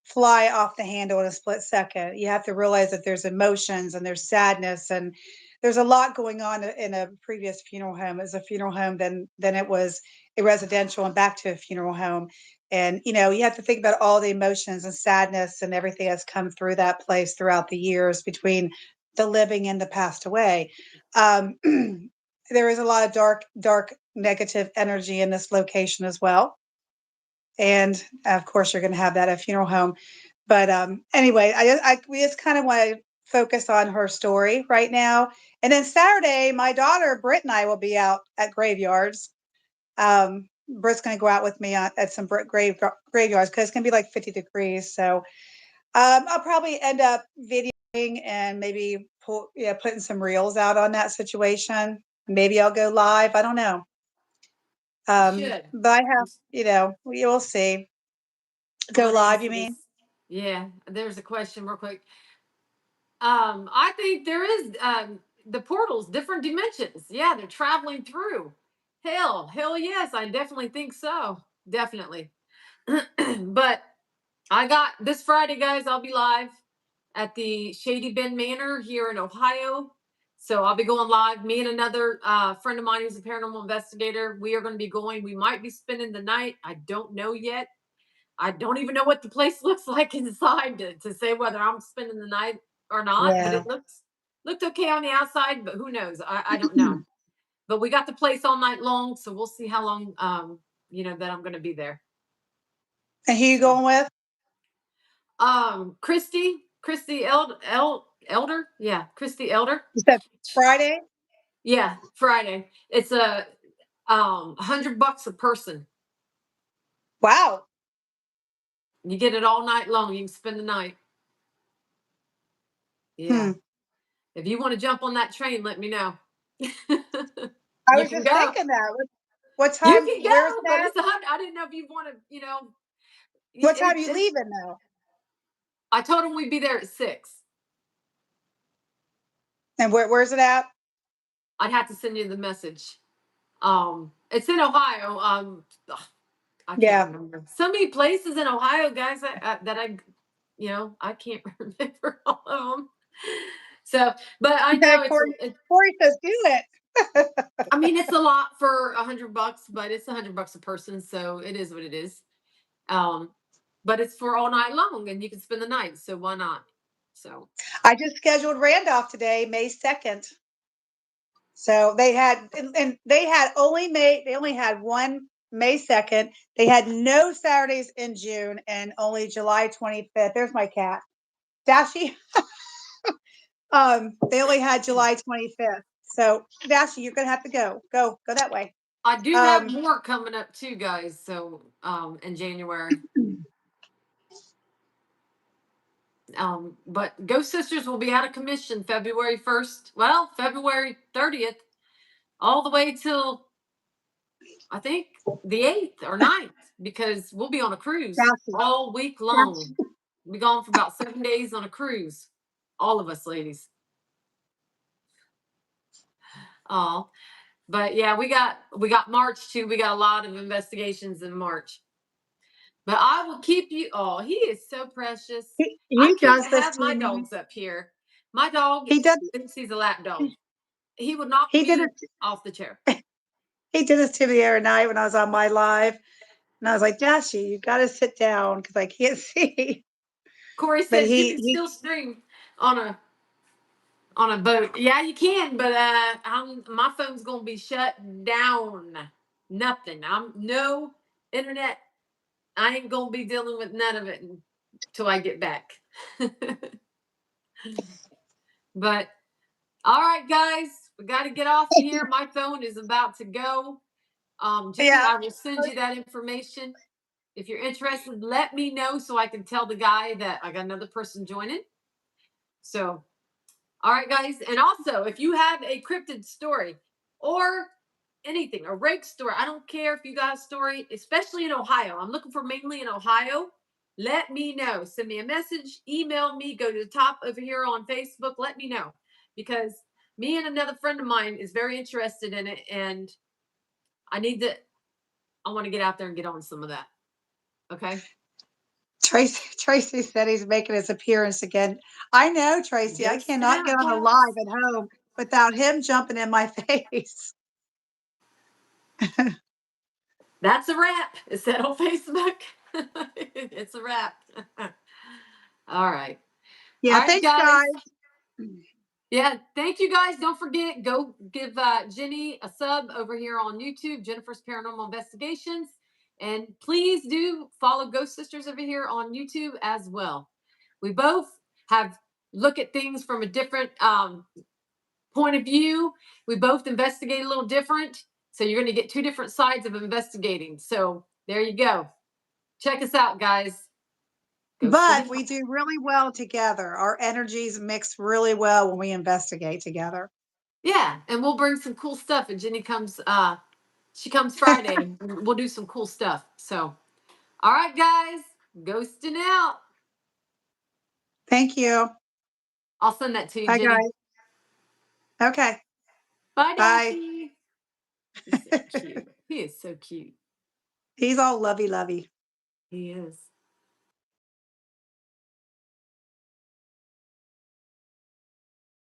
fly off the handle in a split second. You have to realize that there's emotions and there's sadness and there's a lot going on in a previous funeral home. As a funeral home, then it was a residential and back to a funeral home. And you have to think about all the emotions and sadness and everything that's come through that place throughout the years between the living and the passed away. Um, there is a lot of dark, negative energy in this location as well. And of course, you're going to have that at a funeral home. But anyway, we just kind of want to focus on her story right now. And then Saturday, my daughter Britt and I will be out at graveyards. Britt's going to go out with me at some graveyards because it's going to be like 50 degrees. So I'll probably end up videoing and maybe putting some reels out on that situation. Maybe I'll go live. I don't know. You should. But I have, we will see. Go What live, else you is? mean? Yeah, there's a question real quick. I think there is the portals, different dimensions. Yeah, they're traveling through. Hell yes, I definitely think so. Definitely. But I got this Friday, guys. I'll be live at the Shady Bend Manor here in Ohio. So I'll be going live. Me and another friend of mine who's a paranormal investigator. We are going to be going. We might be spending the night. I don't know yet. I don't even know what the place looks like inside to say whether I'm spending the night or not. But Yeah. it looked okay on the outside. But who knows? I don't know. But we got the place all night long, so we'll see how long that I'm going to be there. And who you So. going with? Christy Elder. Yeah, Christy Elder. You said Friday? Yeah, Friday. It's a $100 a person. Wow. You get it all night long. You can spend the night. Yeah. Hmm. If you want to jump on that train, let me know. I You was can just go. thinking that. What You time? can Where's go, but that? it's 100. I didn't know if you want to, What time you it's, leaving though? I told him we'd be there at 6. And where's it at? I'd have to send you the message. It's in Ohio. Ugh, I can't Yeah. remember. So many places in Ohio, guys, I can't remember all of them. So, but I Okay, know Corey. Corey says do it. I mean, it's a lot for $100, but it's $100 a person, so it is what it is. Um, but it's for all night long, and you can spend the night. So why not? So I just scheduled Randolph today, May 2nd. So they had, and they only had one May 2nd. They had no Saturdays in June and only July 25th. There's my cat. Dashi. They only had July 25th. So Dashi, you're gonna have to go. Go that way. I do have Um, more coming up too, guys. So in January. But Ghost Sisters will be out of commission February 1st. Well, February 30th, all the way till I think the 8th or 9th, because we'll be on a cruise Dashi, all week Dashi. long. We'll be gone for about 7 days on a cruise. All of us ladies. Oh, but yeah, we got March too. We got a lot of investigations in March. But I will keep you. Oh, he is so precious. I He can't does this have to my me. dogs up here. My dog He does. thinks he's a lap dog. He would knock He did me it. off the chair. He did this to me the other night when I was on my live, and I was like, Dashi, you got to sit down because I can't see. Corey But says you can still stream on a boat. Yeah, you can, but my phone's gonna be shut down. Nothing. I'm no internet. I ain't gonna be dealing with none of it until I get back. But all right, guys, we got to get off of here. My phone is about to go. Jenny, yeah, I will send you that information. If you're interested, let me know so I can tell the guy that I got another person joining. So, all right, guys. And also, if you have a cryptid story or anything, a rake story, I don't care if you got a story, especially in Ohio. I'm looking for mainly in Ohio. Let me know. Send me a message, email me, go to the top over here on Facebook. Let me know because me and another friend of mine is very interested in it. And I need to, I want to get out there and get on some of that. Okay. Tracy said he's making his appearance again. I know, Tracy. I Ghosting cannot get out, on a guys. live at home without him jumping in my face. That's a wrap. Is that on Facebook? It's a wrap. All right. Yeah, All right, thanks, guys. guys. Yeah, thank you guys. Don't forget, go give Jenny a sub over here on YouTube, Jennifer's Paranormal Investigations. And please do follow Ghost Sisters over here on YouTube as well. We both have look at things from a different point of view. We both investigate a little different. So you're going to get two different sides of investigating. So there you go. Check us out, guys. But we do really well together. Our energies mix really well when we investigate together. Yeah, and we'll bring some cool stuff. And Jenny comes she comes Friday. We'll do some cool stuff. So all right, guys, ghosting out. Thank you. I'll send that to you, Bye, Jenny. guys. Okay. Bye, Bye. Dashy. He's so cute. He is so cute. He's all lovey lovey. He is.